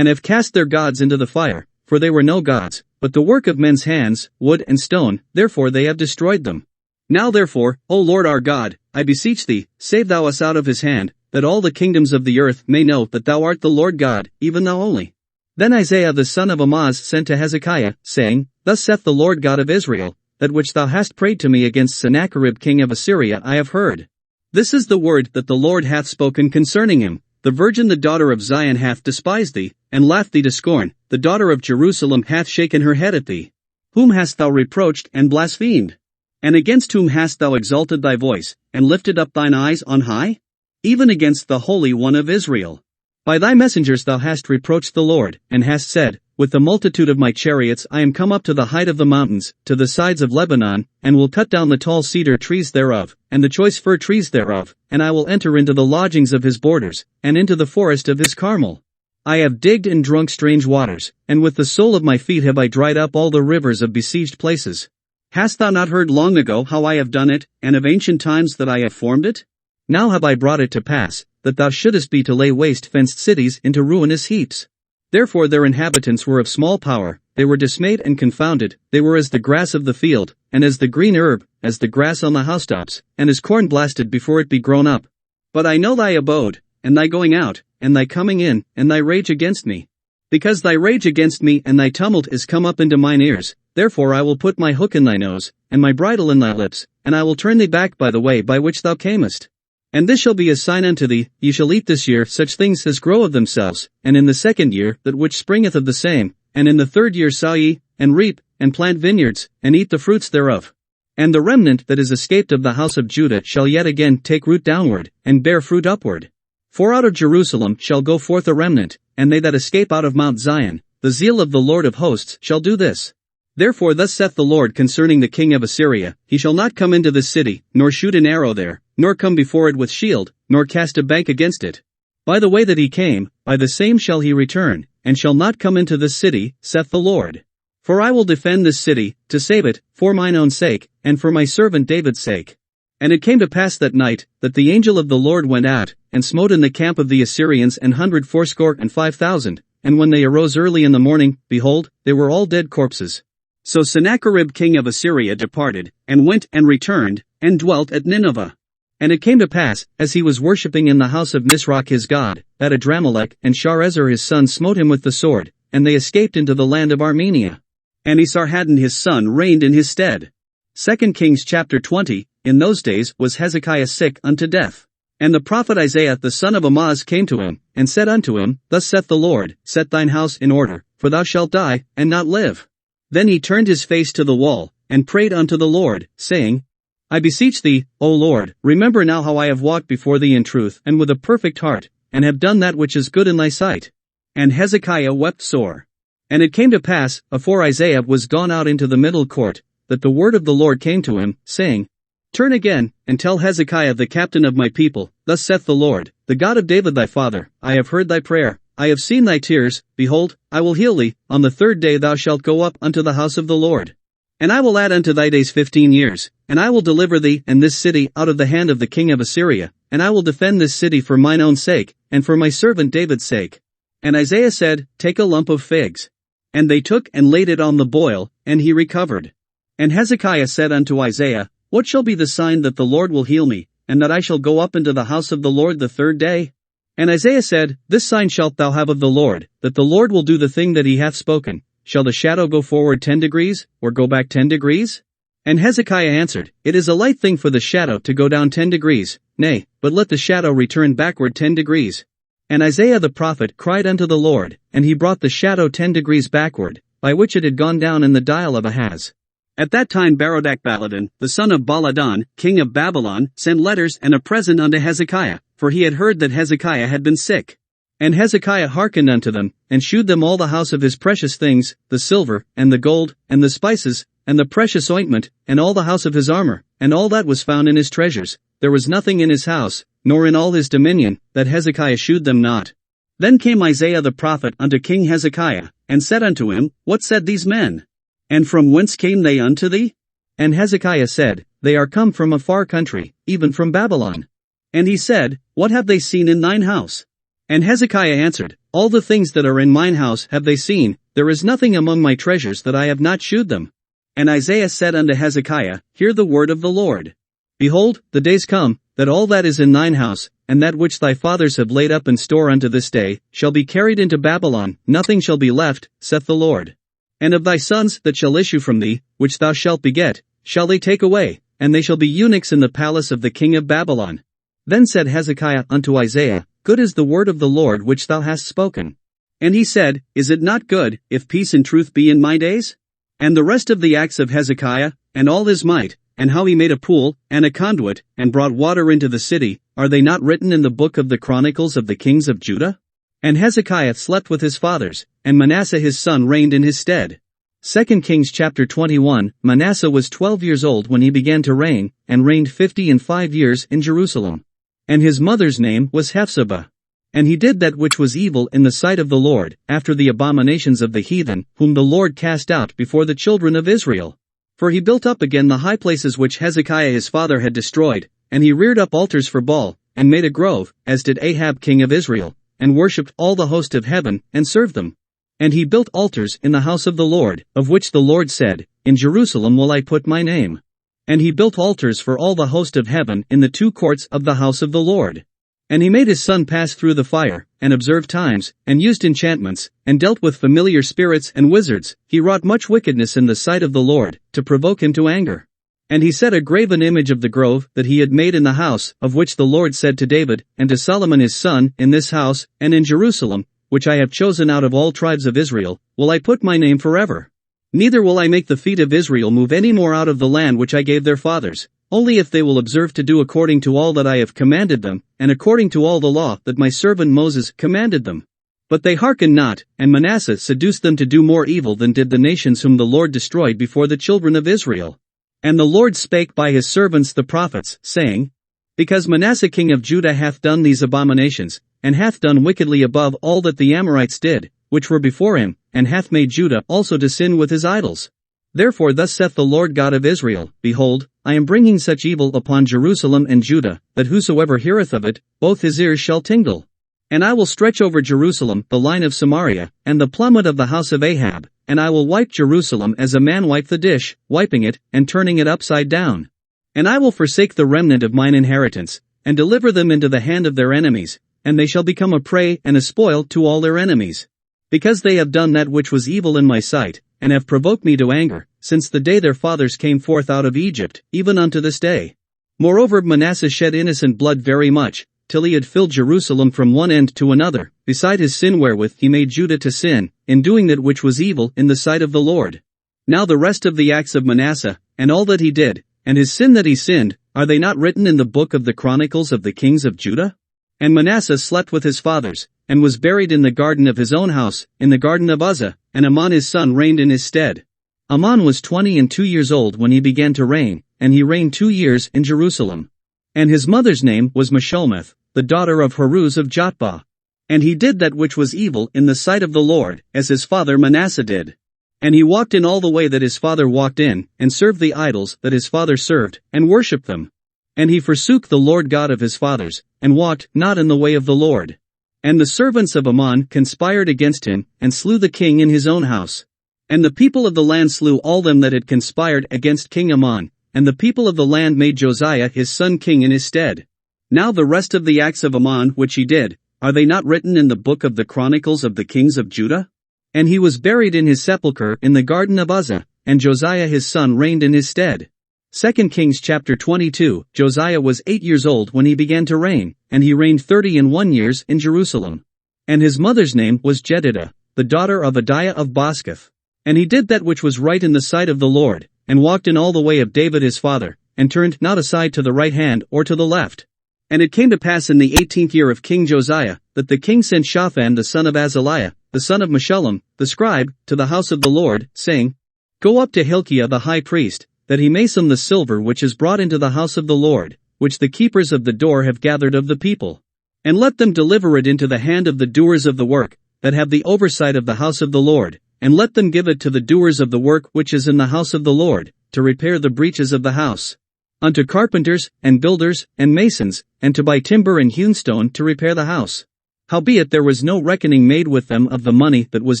Speaker 1: and have cast their gods into the fire, for they were no gods, but the work of men's hands, wood and stone, therefore they have destroyed them. Now therefore, O Lord our God, I beseech thee, save thou us out of his hand, that all the kingdoms of the earth may know that thou art the Lord God, even thou only. Then Isaiah the son of Amoz sent to Hezekiah, saying, Thus saith the Lord God of Israel, that which thou hast prayed to me against Sennacherib king of Assyria I have heard. This is the word that the Lord hath spoken concerning him. The virgin the daughter of Zion hath despised thee, and laughed thee to scorn, the daughter of Jerusalem hath shaken her head at thee. Whom hast thou reproached and blasphemed? And against whom hast thou exalted thy voice, and lifted up thine eyes on high? Even against the Holy One of Israel. By thy messengers thou hast reproached the Lord, and hast said, With the multitude of my chariots I am come up to the height of the mountains, to the sides of Lebanon, and will cut down the tall cedar trees thereof, and the choice fir trees thereof, and I will enter into the lodgings of his borders, and into the forest of his Carmel. I have digged and drunk strange waters, and with the sole of my feet have I dried up all the rivers of besieged places. Hast thou not heard long ago how I have done it, and of ancient times that I have formed it? Now have I brought it to pass, that thou shouldest be to lay waste fenced cities into ruinous heaps. Therefore their inhabitants were of small power, they were dismayed and confounded, they were as the grass of the field, and as the green herb, as the grass on the housetops, and as corn blasted before it be grown up. But I know thy abode, and thy going out, and thy coming in, and thy rage against me. Because thy rage against me and thy tumult is come up into mine ears, therefore I will put my hook in thy nose, and my bridle in thy lips, and I will turn thee back by the way by which thou camest. And this shall be a sign unto thee, ye shall eat this year such things as grow of themselves, and in the second year that which springeth of the same, and in the third year sow ye, and reap, and plant vineyards, and eat the fruits thereof. And the remnant that is escaped of the house of Judah shall yet again take root downward, and bear fruit upward. For out of Jerusalem shall go forth a remnant, and they that escape out of Mount Zion, the zeal of the Lord of hosts shall do this. Therefore thus saith the Lord concerning the king of Assyria, He shall not come into this city, nor shoot an arrow there, nor come before it with shield, nor cast a bank against it. By the way that he came, by the same shall he return, and shall not come into this city, saith the Lord. For I will defend this city, to save it, for mine own sake, and for my servant David's sake. And it came to pass that night, that the angel of the Lord went out, and smote in the camp of the Assyrians 185,000, and when they arose early in the morning, behold, they were all dead corpses. So Sennacherib king of Assyria departed, and went and returned, and dwelt at Nineveh. And it came to pass, as he was worshipping in the house of Nisroch his god, that Adramelech and Sharezer his son smote him with the sword, and they escaped into the land of Armenia. And Esarhaddon his son reigned in his stead. 2 Kings chapter 20. In those days was Hezekiah sick unto death. And the prophet Isaiah the son of Amoz came to him, and said unto him, Thus saith the Lord, Set thine house in order, for thou shalt die, and not live. Then he turned his face to the wall, and prayed unto the Lord, saying, I beseech thee, O Lord, remember now how I have walked before thee in truth and with a perfect heart, and have done that which is good in thy sight. And Hezekiah wept sore. And it came to pass, afore Isaiah was gone out into the middle court, that the word of the Lord came to him, saying, Turn again, and tell Hezekiah the captain of my people, Thus saith the Lord, the God of David thy father, I have heard thy prayer, I have seen thy tears, behold, I will heal thee, on the third day thou shalt go up unto the house of the Lord. And I will add unto thy days 15 years, and I will deliver thee and this city out of the hand of the king of Assyria, and I will defend this city for mine own sake, and for my servant David's sake. And Isaiah said, Take a lump of figs. And they took and laid it on the boil, and he recovered. And Hezekiah said unto Isaiah, What shall be the sign that the Lord will heal me, and that I shall go up into the house of the Lord the third day? And Isaiah said, This sign shalt thou have of the Lord, that the Lord will do the thing that he hath spoken. Shall the shadow go forward 10 degrees, or go back 10 degrees? And Hezekiah answered, It is a light thing for the shadow to go down 10 degrees, nay, but let the shadow return backward 10 degrees. And Isaiah the prophet cried unto the Lord, and he brought the shadow 10 degrees backward, by which it had gone down in the dial of Ahaz. At that time Berodach-Baladan, the son of Baladan, king of Babylon, sent letters and a present unto Hezekiah, for he had heard that Hezekiah had been sick. And Hezekiah hearkened unto them, and shewed them all the house of his precious things, the silver, and the gold, and the spices, and the precious ointment, and all the house of his armor, and all that was found in his treasures. There was nothing in his house, nor in all his dominion, that Hezekiah shewed them not. Then came Isaiah the prophet unto King Hezekiah, and said unto him, What said these men? And from whence came they unto thee? And Hezekiah said, They are come from a far country, even from Babylon. And he said, What have they seen in thine house? And Hezekiah answered, All the things that are in mine house have they seen, there is nothing among my treasures that I have not shewed them. And Isaiah said unto Hezekiah, Hear the word of the Lord. Behold, the days come, that all that is in thine house, and that which thy fathers have laid up in store unto this day, shall be carried into Babylon, nothing shall be left, saith the Lord. And of thy sons that shall issue from thee, which thou shalt beget, shall they take away, and they shall be eunuchs in the palace of the king of Babylon. Then said Hezekiah unto Isaiah, Good is the word of the Lord which thou hast spoken. And he said, Is it not good, if peace and truth be in my days? And the rest of the acts of Hezekiah, and all his might, and how he made a pool, and a conduit, and brought water into the city, are they not written in the book of the Chronicles of the kings of Judah? And Hezekiah slept with his fathers, and Manasseh his son reigned in his stead. 2 Kings chapter 21. Manasseh was 12 years old when he began to reign, and reigned 50 years in Jerusalem. And his mother's name was Hephzibah. And he did that which was evil in the sight of the Lord, after the abominations of the heathen, whom the Lord cast out before the children of Israel. For he built up again the high places which Hezekiah his father had destroyed, and he reared up altars for Baal, and made a grove, as did Ahab king of Israel, and worshipped all the host of heaven, and served them. And he built altars in the house of the Lord, of which the Lord said, In Jerusalem will I put my name. And he built altars for all the host of heaven in the two courts of the house of the Lord. And he made his son pass through the fire, and observed times, and used enchantments, and dealt with familiar spirits and wizards. He wrought much wickedness in the sight of the Lord, to provoke him to anger. And he set a graven image of the grove that he had made in the house, of which the Lord said to David, and to Solomon his son, In this house, and in Jerusalem, which I have chosen out of all tribes of Israel, will I put my name forever. Neither will I make the feet of Israel move any more out of the land which I gave their fathers, only if they will observe to do according to all that I have commanded them, and according to all the law that my servant Moses commanded them. But they hearkened not, and Manasseh seduced them to do more evil than did the nations whom the Lord destroyed before the children of Israel. And the Lord spake by his servants the prophets, saying, Because Manasseh king of Judah hath done these abominations, and hath done wickedly above all that the Amorites did, which were before him, and hath made Judah also to sin with his idols. Therefore thus saith the Lord God of Israel, Behold, I am bringing such evil upon Jerusalem and Judah, that whosoever heareth of it, both his ears shall tingle. And I will stretch over Jerusalem the line of Samaria, and the plummet of the house of Ahab, and I will wipe Jerusalem as a man wipe the dish, wiping it, and turning it upside down. And I will forsake the remnant of mine inheritance, and deliver them into the hand of their enemies, and they shall become a prey and a spoil to all their enemies. Because they have done that which was evil in my sight, and have provoked me to anger, since the day their fathers came forth out of Egypt, even unto this day. Moreover Manasseh shed innocent blood very much, till he had filled Jerusalem from one end to another, beside his sin wherewith he made Judah to sin, in doing that which was evil in the sight of the Lord. Now the rest of the acts of Manasseh, and all that he did, and his sin that he sinned, are they not written in the book of the Chronicles of the kings of Judah? And Manasseh slept with his fathers, and was buried in the garden of his own house, in the garden of Uzzah, and Amon his son reigned in his stead. Amon was 22 years old when he began to reign, and he reigned 2 years in Jerusalem. And his mother's name was Meshullemeth, the daughter of Haruz of Jotbah. And he did that which was evil in the sight of the Lord, as his father Manasseh did. And he walked in all the way that his father walked in, and served the idols that his father served, and worshipped them. And he forsook the Lord God of his fathers, and walked not in the way of the Lord. And the servants of Amon conspired against him, and slew the king in his own house. And the people of the land slew all them that had conspired against King Amon, and the people of the land made Josiah his son king in his stead. Now the rest of the acts of Amon which he did, are they not written in the book of the Chronicles of the kings of Judah? And he was buried in his sepulchre in the garden of Uzzah, and Josiah his son reigned in his stead. 2 Kings chapter 22. Josiah was 8 years old when he began to reign, and he reigned 31 years in Jerusalem. And his mother's name was Jedidah, the daughter of Adiah of Bosketh. And he did that which was right in the sight of the Lord, and walked in all the way of David his father, and turned not aside to the right hand or to the left. And it came to pass in the 18th year of King Josiah, that the king sent Shaphan the son of Azaliah, the son of Meshullam, the scribe, to the house of the Lord, saying, Go up to Hilkiah the high priest, that he may sum the silver which is brought into the house of the Lord, which the keepers of the door have gathered of the people. And let them deliver it into the hand of the doers of the work, that have the oversight of the house of the Lord, and let them give it to the doers of the work which is in the house of the Lord, to repair the breaches of the house, unto carpenters, and builders, and masons, and to buy timber and hewn stone to repair the house. Howbeit there was no reckoning made with them of the money that was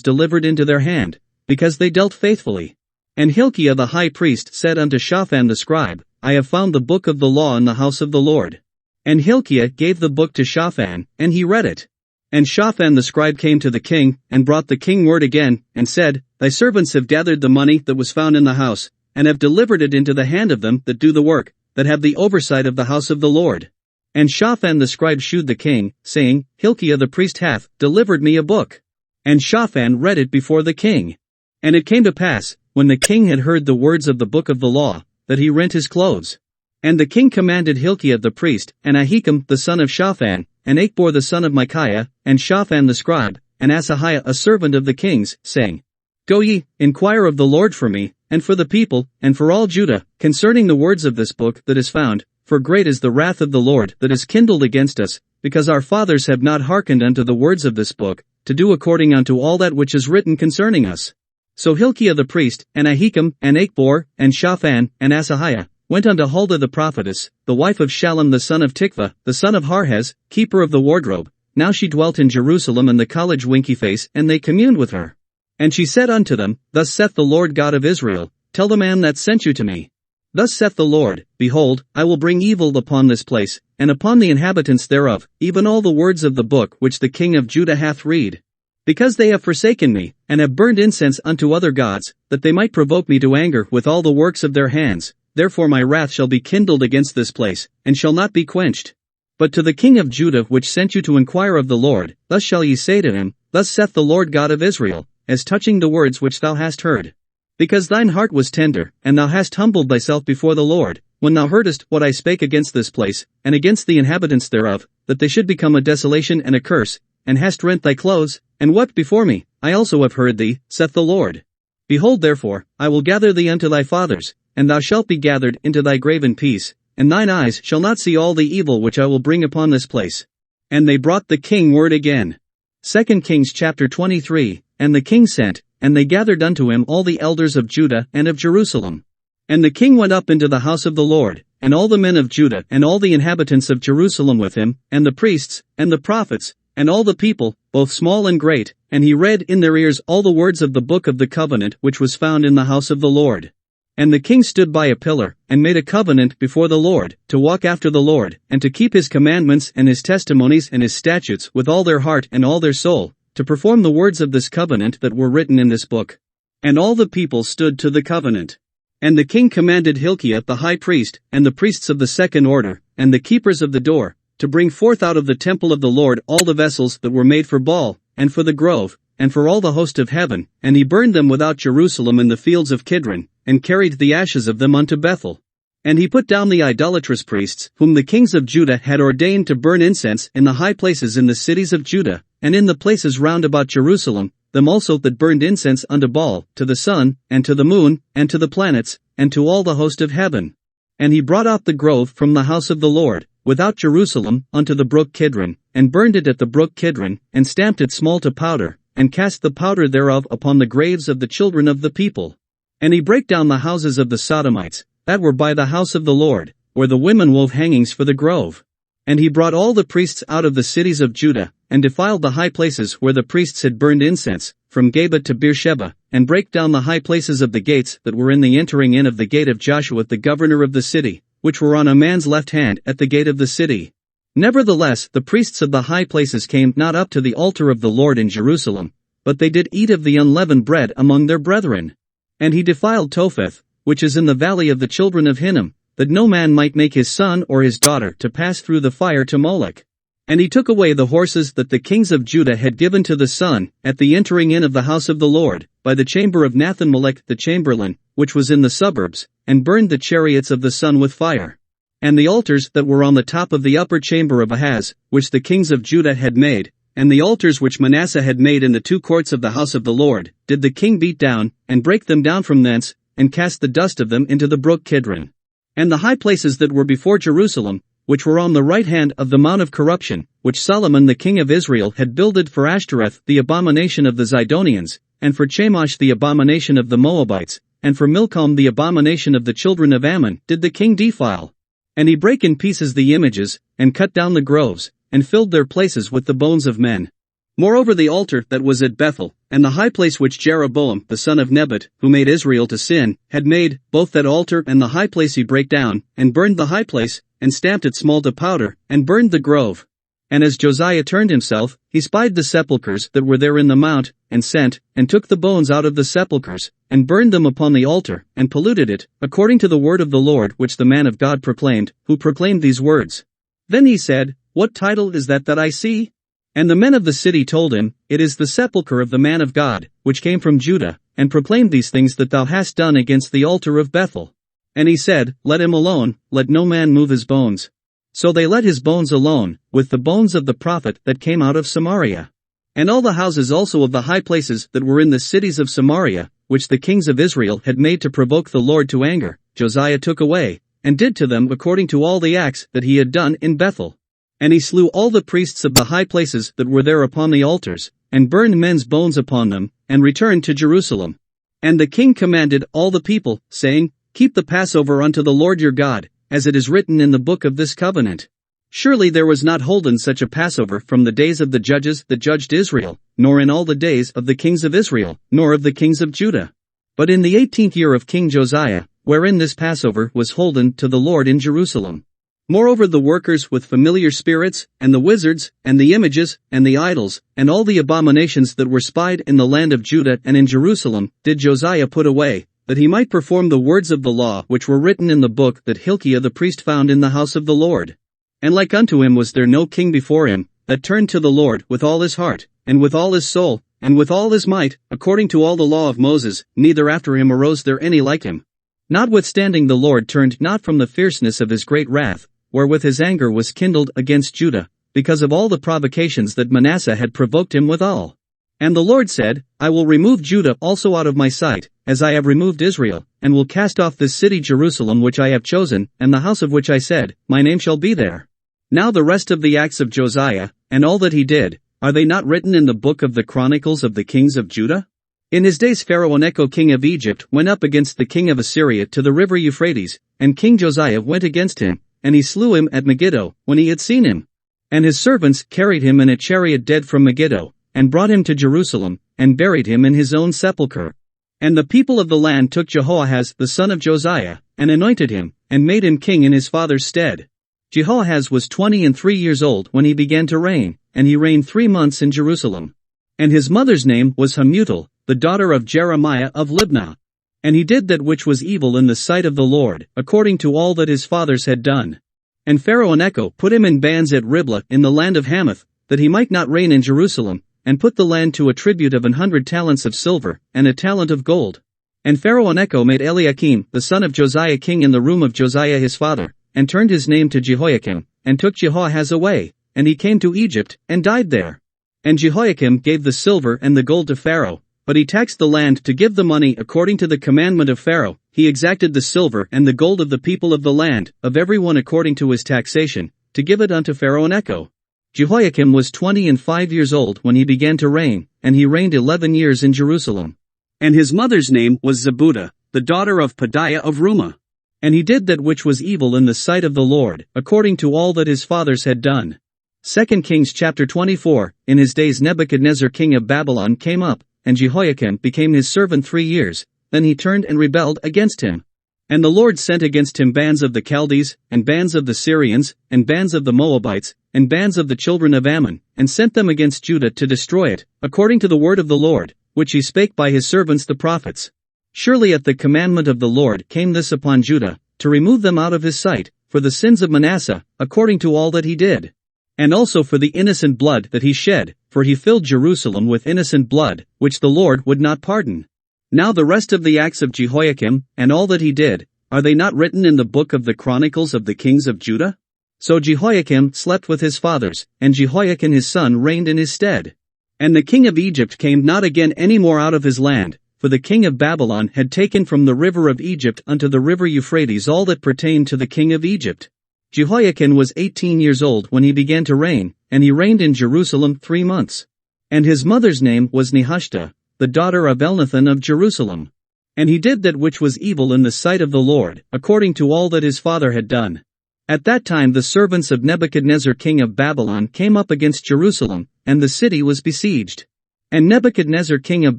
Speaker 1: delivered into their hand, because they dealt faithfully. And Hilkiah the high priest said unto Shaphan the scribe, I have found the book of the law in the house of the Lord. And Hilkiah gave the book to Shaphan, and he read it. And Shaphan the scribe came to the king, and brought the king word again, and said, Thy servants have gathered the money that was found in the house, and have delivered it into the hand of them that do the work, that have the oversight of the house of the Lord. And Shaphan the scribe shewed the king, saying, Hilkiah the priest hath delivered me a book. And Shaphan read it before the king. And it came to pass, when the king had heard the words of the book of the law, that he rent his clothes. And the king commanded Hilkiah the priest, and Ahikam the son of Shaphan, and Achbor the son of Micaiah, and Shaphan the scribe, and Asahiah a servant of the king's, saying, Go ye, inquire of the Lord for me, and for the people, and for all Judah, concerning the words of this book that is found, for great is the wrath of the Lord that is kindled against us, because our fathers have not hearkened unto the words of this book, to do according unto all that which is written concerning us. So Hilkiah the priest, and Ahikam, and Achbor, and Shaphan, and Asahiah, went unto Huldah the prophetess, the wife of Shallum the son of Tikvah, the son of Harhez, keeper of the wardrobe. Now she dwelt in Jerusalem in the college Winkyface, and they communed with her. And she said unto them, Thus saith the Lord God of Israel, Tell the man that sent you to me. Thus saith the Lord, Behold, I will bring evil upon this place, and upon the inhabitants thereof, even all the words of the book which the king of Judah hath read. Because they have forsaken me, and have burned incense unto other gods, that they might provoke me to anger with all the works of their hands, therefore my wrath shall be kindled against this place, and shall not be quenched. But to the king of Judah which sent you to inquire of the Lord, thus shall ye say to him, Thus saith the Lord God of Israel, as touching the words which thou hast heard. Because thine heart was tender, and thou hast humbled thyself before the Lord, when thou heardest what I spake against this place, and against the inhabitants thereof, that they should become a desolation and a curse, and hast rent thy clothes, and wept before me, I also have heard thee, saith the Lord. Behold therefore, I will gather thee unto thy fathers, and thou shalt be gathered into thy grave in peace, and thine eyes shall not see all the evil which I will bring upon this place. And they brought the king word again. 2 Kings chapter 23, And the king sent, and they gathered unto him all the elders of Judah and of Jerusalem. And the king went up into the house of the Lord, and all the men of Judah and all the inhabitants of Jerusalem with him, and the priests, and the prophets, and all the people, both small and great, and he read in their ears all the words of the book of the covenant which was found in the house of the Lord. And the king stood by a pillar, and made a covenant before the Lord, to walk after the Lord, and to keep his commandments and his testimonies and his statutes with all their heart and all their soul, to perform the words of this covenant that were written in this book. And all the people stood to the covenant. And the king commanded Hilkiah the high priest, and the priests of the second order, and the keepers of the door, to bring forth out of the temple of the Lord all the vessels that were made for Baal, and for the grove, and for all the host of heaven, and he burned them without Jerusalem in the fields of Kidron, and carried the ashes of them unto Bethel. And he put down the idolatrous priests, whom the kings of Judah had ordained to burn incense in the high places in the cities of Judah, and in the places round about Jerusalem, them also that burned incense unto Baal, to the sun, and to the moon, and to the planets, and to all the host of heaven. And he brought out the grove from the house of the Lord, without Jerusalem, unto the brook Kidron, and burned it at the brook Kidron, and stamped it small to powder, and cast the powder thereof upon the graves of the children of the people. And he brake down the houses of the Sodomites, that were by the house of the Lord, where the women wove hangings for the grove. And he brought all the priests out of the cities of Judah, and defiled the high places where the priests had burned incense, from Geba to Beersheba, and brake down the high places of the gates that were in the entering in of the gate of Joshua the governor of the city, which were on a man's left hand at the gate of the city. Nevertheless the priests of the high places came not up to the altar of the Lord in Jerusalem, but they did eat of the unleavened bread among their brethren. And he defiled Topheth, which is in the valley of the children of Hinnom, that no man might make his son or his daughter to pass through the fire to Molech. And he took away the horses that the kings of Judah had given to the sun, at the entering in of the house of the Lord, by the chamber of Nathan-Melech the chamberlain, which was in the suburbs, and burned the chariots of the sun with fire. And the altars that were on the top of the upper chamber of Ahaz, which the kings of Judah had made, and the altars which Manasseh had made in the two courts of the house of the Lord, did the king beat down, and break them down from thence, and cast the dust of them into the brook Kidron. And the high places that were before Jerusalem, which were on the right hand of the Mount of Corruption, which Solomon the king of Israel had builded for Ashtoreth the abomination of the Zidonians, and for Chemosh the abomination of the Moabites, and for Milcom the abomination of the children of Ammon, did the king defile. And he brake in pieces the images, and cut down the groves, and filled their places with the bones of men. Moreover, the altar that was at Bethel, and the high place which Jeroboam the son of Nebat, who made Israel to sin, had made, both that altar and the high place he brake down, and burned the high place, and stamped it small to powder, and burned the grove. And as Josiah turned himself, he spied the sepulchres that were there in the mount, and sent, and took the bones out of the sepulchres, and burned them upon the altar, and polluted it, according to the word of the Lord which the man of God proclaimed, who proclaimed these words. Then he said, What title is that I see? And the men of the city told him, It is the sepulchre of the man of God, which came from Judah, and proclaimed these things that thou hast done against the altar of Bethel. And he said, Let him alone, let no man move his bones. So they let his bones alone, with the bones of the prophet that came out of Samaria. And all the houses also of the high places that were in the cities of Samaria, which the kings of Israel had made to provoke the Lord to anger, Josiah took away, and did to them according to all the acts that he had done in Bethel. And he slew all the priests of the high places that were there upon the altars, and burned men's bones upon them, and returned to Jerusalem. And the king commanded all the people, saying, Keep the Passover unto the Lord your God, as it is written in the book of this covenant. Surely there was not holden such a Passover from the days of the judges that judged Israel, nor in all the days of the kings of Israel, nor of the kings of Judah. But in the 18th year of King Josiah, wherein this Passover was holden to the Lord in Jerusalem. Moreover, the workers with familiar spirits, and the wizards, and the images, and the idols, and all the abominations that were spied in the land of Judah and in Jerusalem, did Josiah put away, that he might perform the words of the law which were written in the book that Hilkiah the priest found in the house of the Lord. And like unto him was there no king before him, that turned to the Lord with all his heart, and with all his soul, and with all his might, according to all the law of Moses, neither after him arose there any like him. Notwithstanding the Lord turned not from the fierceness of his great wrath, wherewith his anger was kindled against Judah, because of all the provocations that Manasseh had provoked him withal. And the Lord said, I will remove Judah also out of my sight, as I have removed Israel, and will cast off this city Jerusalem which I have chosen, and the house of which I said, My name shall be there. Now the rest of the acts of Josiah, and all that he did, are they not written in the book of the Chronicles of the kings of Judah? In his days Pharaoh Necho king of Egypt went up against the king of Assyria to the river Euphrates, and King Josiah went against him, and he slew him at Megiddo, when he had seen him. And his servants carried him in a chariot dead from Megiddo, and brought him to Jerusalem, and buried him in his own sepulchre. And the people of the land took Jehoahaz the son of Josiah, and anointed him, and made him king in his father's stead. Jehoahaz was 23 years old when he began to reign, and he reigned 3 months in Jerusalem. And his mother's name was Hamutal, the daughter of Jeremiah of Libnah. And he did that which was evil in the sight of the Lord, according to all that his fathers had done. And Pharaoh Necho put him in bands at Riblah in the land of Hamath, that he might not reign in Jerusalem, and put the land to a tribute of 100 talents of silver, and a talent of gold. And Pharaoh Necho made Eliakim the son of Josiah king in the room of Josiah his father, and turned his name to Jehoiakim, and took Jehoahaz away, and he came to Egypt, and died there. And Jehoiakim gave the silver and the gold to Pharaoh, but he taxed the land to give the money according to the commandment of Pharaoh. He exacted the silver and the gold of the people of the land, of every one according to his taxation, to give it unto Pharaoh Necho. Jehoiakim was 25 years old when he began to reign, and he reigned 11 years in Jerusalem. And his mother's name was Zebudah, the daughter of Pedaiah of Rumah. And he did that which was evil in the sight of the Lord, according to all that his fathers had done. 2 Kings chapter 24. In his days Nebuchadnezzar king of Babylon came up, and Jehoiakim became his servant 3 years, then he turned and rebelled against him. And the Lord sent against him bands of the Chaldees, and bands of the Syrians, and bands of the Moabites, and bands of the children of Ammon, and sent them against Judah to destroy it, according to the word of the Lord, which he spake by his servants the prophets. Surely at the commandment of the Lord came this upon Judah, to remove them out of his sight, for the sins of Manasseh, according to all that he did. And also for the innocent blood that he shed, for he filled Jerusalem with innocent blood, which the Lord would not pardon. Now the rest of the acts of Jehoiakim, and all that he did, are they not written in the book of the Chronicles of the kings of Judah? So Jehoiakim slept with his fathers, and Jehoiakim his son reigned in his stead. And the king of Egypt came not again any more out of his land, for the king of Babylon had taken from the river of Egypt unto the river Euphrates all that pertained to the king of Egypt. Jehoiakim was 18 years old when he began to reign, and he reigned in Jerusalem 3 months. And his mother's name was Nehushta, the daughter of Elnathan of Jerusalem. And he did that which was evil in the sight of the Lord, according to all that his father had done. At that time the servants of Nebuchadnezzar king of Babylon came up against Jerusalem, and the city was besieged. And Nebuchadnezzar king of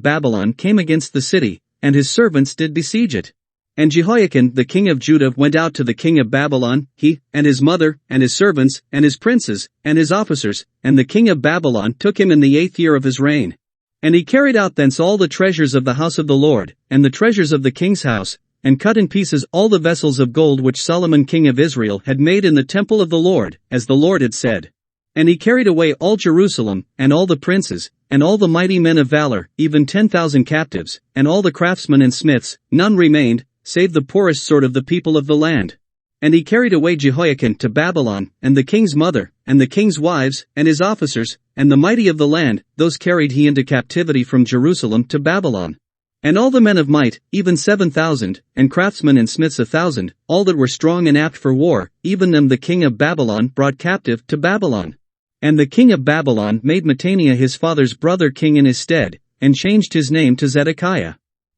Speaker 1: Babylon came against the city, and his servants did besiege it. And Jehoiakim the king of Judah went out to the king of Babylon, he, and his mother, and his servants, and his princes, and his officers, and the king of Babylon took him in the 8th year of his reign. And he carried out thence all the treasures of the house of the Lord, and the treasures of the king's house, and cut in pieces all the vessels of gold which Solomon king of Israel had made in the temple of the Lord, as the Lord had said. And he carried away all Jerusalem, and all the princes, and all the mighty men of valor, even 10,000 captives, and all the craftsmen and smiths, none remained, save the poorest sort of the people of the land. And he carried away Jehoiakim to Babylon, and the king's mother, and the king's wives, and his officers, and the mighty of the land, those carried he into captivity from Jerusalem to Babylon. And all the men of might, even 7,000, and craftsmen and smiths 1,000, all that were strong and apt for war, even them the king of Babylon brought captive to Babylon. And the king of Babylon made Mattaniah his father's brother king in his stead, and changed his name to Zedekiah.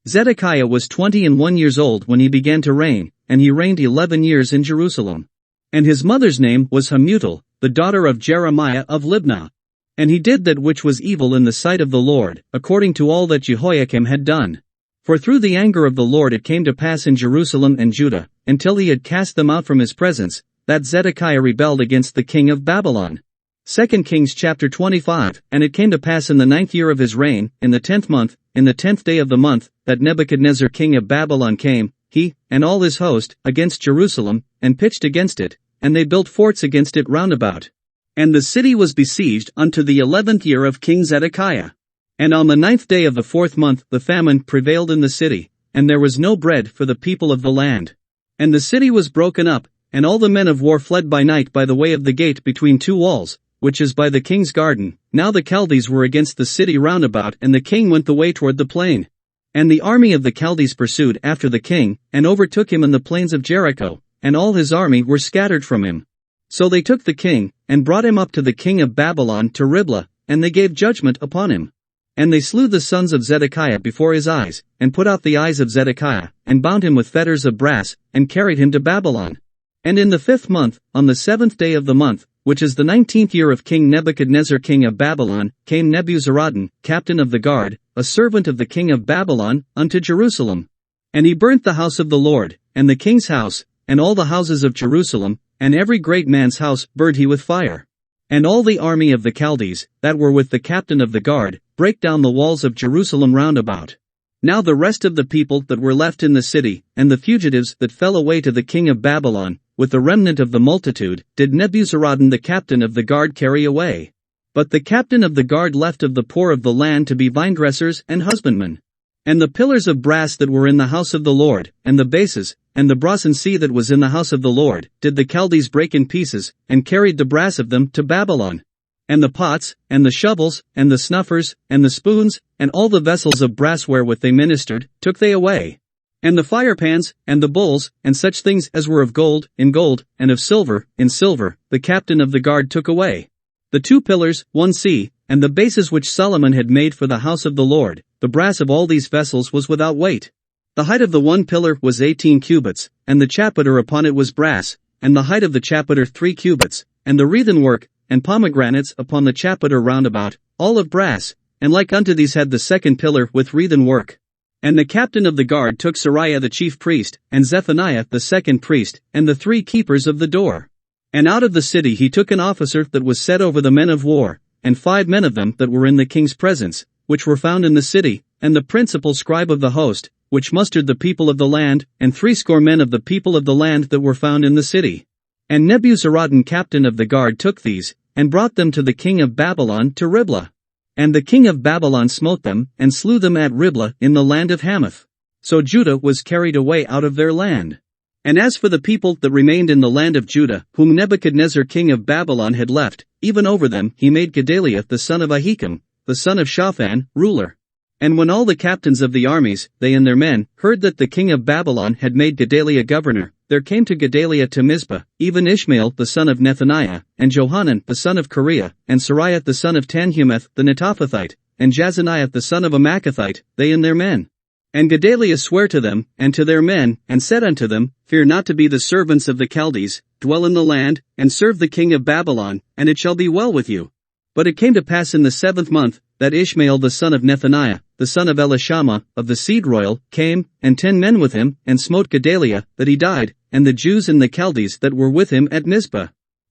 Speaker 1: Zedekiah was 21 years old when he began to reign, and he reigned 11 years in Jerusalem. And his mother's name was Hamutal, the daughter of Jeremiah of Libnah. And he did that which was evil in the sight of the Lord, according to all that Jehoiakim had done. For through the anger of the Lord it came to pass in Jerusalem and Judah, until he had cast them out from his presence, that Zedekiah rebelled against the king of Babylon. 2 Kings chapter 25. And it came to pass in the 9th year of his reign, in the 10th month, in the 10th day of the month, that Nebuchadnezzar king of Babylon came, he, and all his host, against Jerusalem, and pitched against it, and they built forts against it round about. And the city was besieged unto the 11th year of King Zedekiah. And on the 9th day of the 4th month the famine prevailed in the city, and there was no bread for the people of the land. And the city was broken up, and all the men of war fled by night by the way of the gate between two walls, which is by the king's garden. Now the Chaldees were against the city round about, and the king went the way toward the plain. And the army of the Chaldees pursued after the king, and overtook him in the plains of Jericho, and all his army were scattered from him. So they took the king, and brought him up to the king of Babylon to Riblah, and they gave judgment upon him. And they slew the sons of Zedekiah before his eyes, and put out the eyes of Zedekiah, and bound him with fetters of brass, and carried him to Babylon. And in the 5th month, on the 7th day of the month, which is the 19th year of King Nebuchadnezzar king of Babylon, came Nebuzaradan, captain of the guard, a servant of the king of Babylon, unto Jerusalem. And he burnt the house of the Lord, and the king's house, and all the houses of Jerusalem, and every great man's house burned he with fire. And all the army of the Chaldees, that were with the captain of the guard, brake down the walls of Jerusalem round about. Now the rest of the people that were left in the city, and the fugitives that fell away to the king of Babylon, with the remnant of the multitude, did Nebuzaradan the captain of the guard carry away. But the captain of the guard left of the poor of the land to be vinedressers and husbandmen. And the pillars of brass that were in the house of the Lord, and the bases, and the brazen sea that was in the house of the Lord, did the Chaldees break in pieces, and carried the brass of them to Babylon. And the pots, and the shovels, and the snuffers, and the spoons, and all the vessels of brass wherewith they ministered, took they away. And the firepans, and the bowls, and such things as were of gold, in gold, and of silver, in silver, the captain of the guard took away. The 2 pillars, 1 sea, and the bases which Solomon had made for the house of the Lord, the brass of all these vessels was without weight. The height of the 1 pillar was 18 cubits, and the chapiter upon it was brass, and the height of the chapiter 3 cubits, and the wreathen work, and pomegranates upon the chapiter round about, all of brass, and like unto these had the 2nd pillar with wreathen work. And the captain of the guard took Sariah the chief priest, and Zephaniah the 2nd priest, and the 3 keepers of the door. And out of the city he took an officer that was set over the men of war, and 5 men of them that were in the king's presence, which were found in the city, and the principal scribe of the host, which mustered the people of the land, and 60 men of the people of the land that were found in the city. And Nebuzaradan captain of the guard took these, and brought them to the king of Babylon to Riblah. And the king of Babylon smote them, and slew them at Riblah in the land of Hamath. So Judah was carried away out of their land. And as for the people that remained in the land of Judah, whom Nebuchadnezzar king of Babylon had left, even over them he made Gedaliah the son of Ahikam, the son of Shaphan, ruler. And when all the captains of the armies, they and their men, heard that the king of Babylon had made Gedaliah governor, there came to Gedaliah to Mizpah, even Ishmael the son of Nethaniah, and Johanan the son of Kareah, and Sariah the son of Tanhumeth the Netophathite, and Jazaniah the son of a Maacathite, they and their men. And Gedaliah sware to them, and to their men, and said unto them, Fear not to be the servants of the Chaldees, dwell in the land, and serve the king of Babylon, and it shall be well with you. But it came to pass in the 7th month, that Ishmael the son of Nethaniah, the son of Elishama, of the seed royal, came, and 10 men with him, and smote Gedaliah, that he died, and the Jews and the Chaldees that were with him at Mizpah.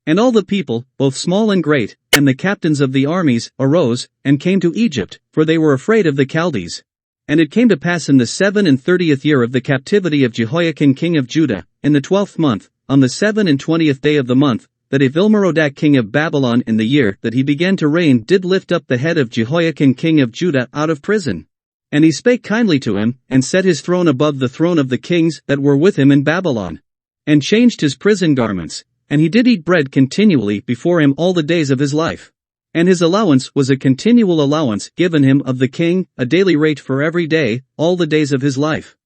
Speaker 1: And all the people, both small and great, and the captains of the armies, arose, and came to Egypt, for they were afraid of the Chaldees. And it came to pass in the 37th year of the captivity of Jehoiakim king of Judah, in the 12th month, on the 27th day of the month, that Evil-Merodach king of Babylon in the year that he began to reign did lift up the head of Jehoiakim king of Judah out of prison. And he spake kindly to him, and set his throne above the throne of the kings that were with him in Babylon. And changed his prison garments, and he did eat bread continually before him all the days of his life. And his allowance was a continual allowance given him of the king, a daily rate for every day, all the days of his life.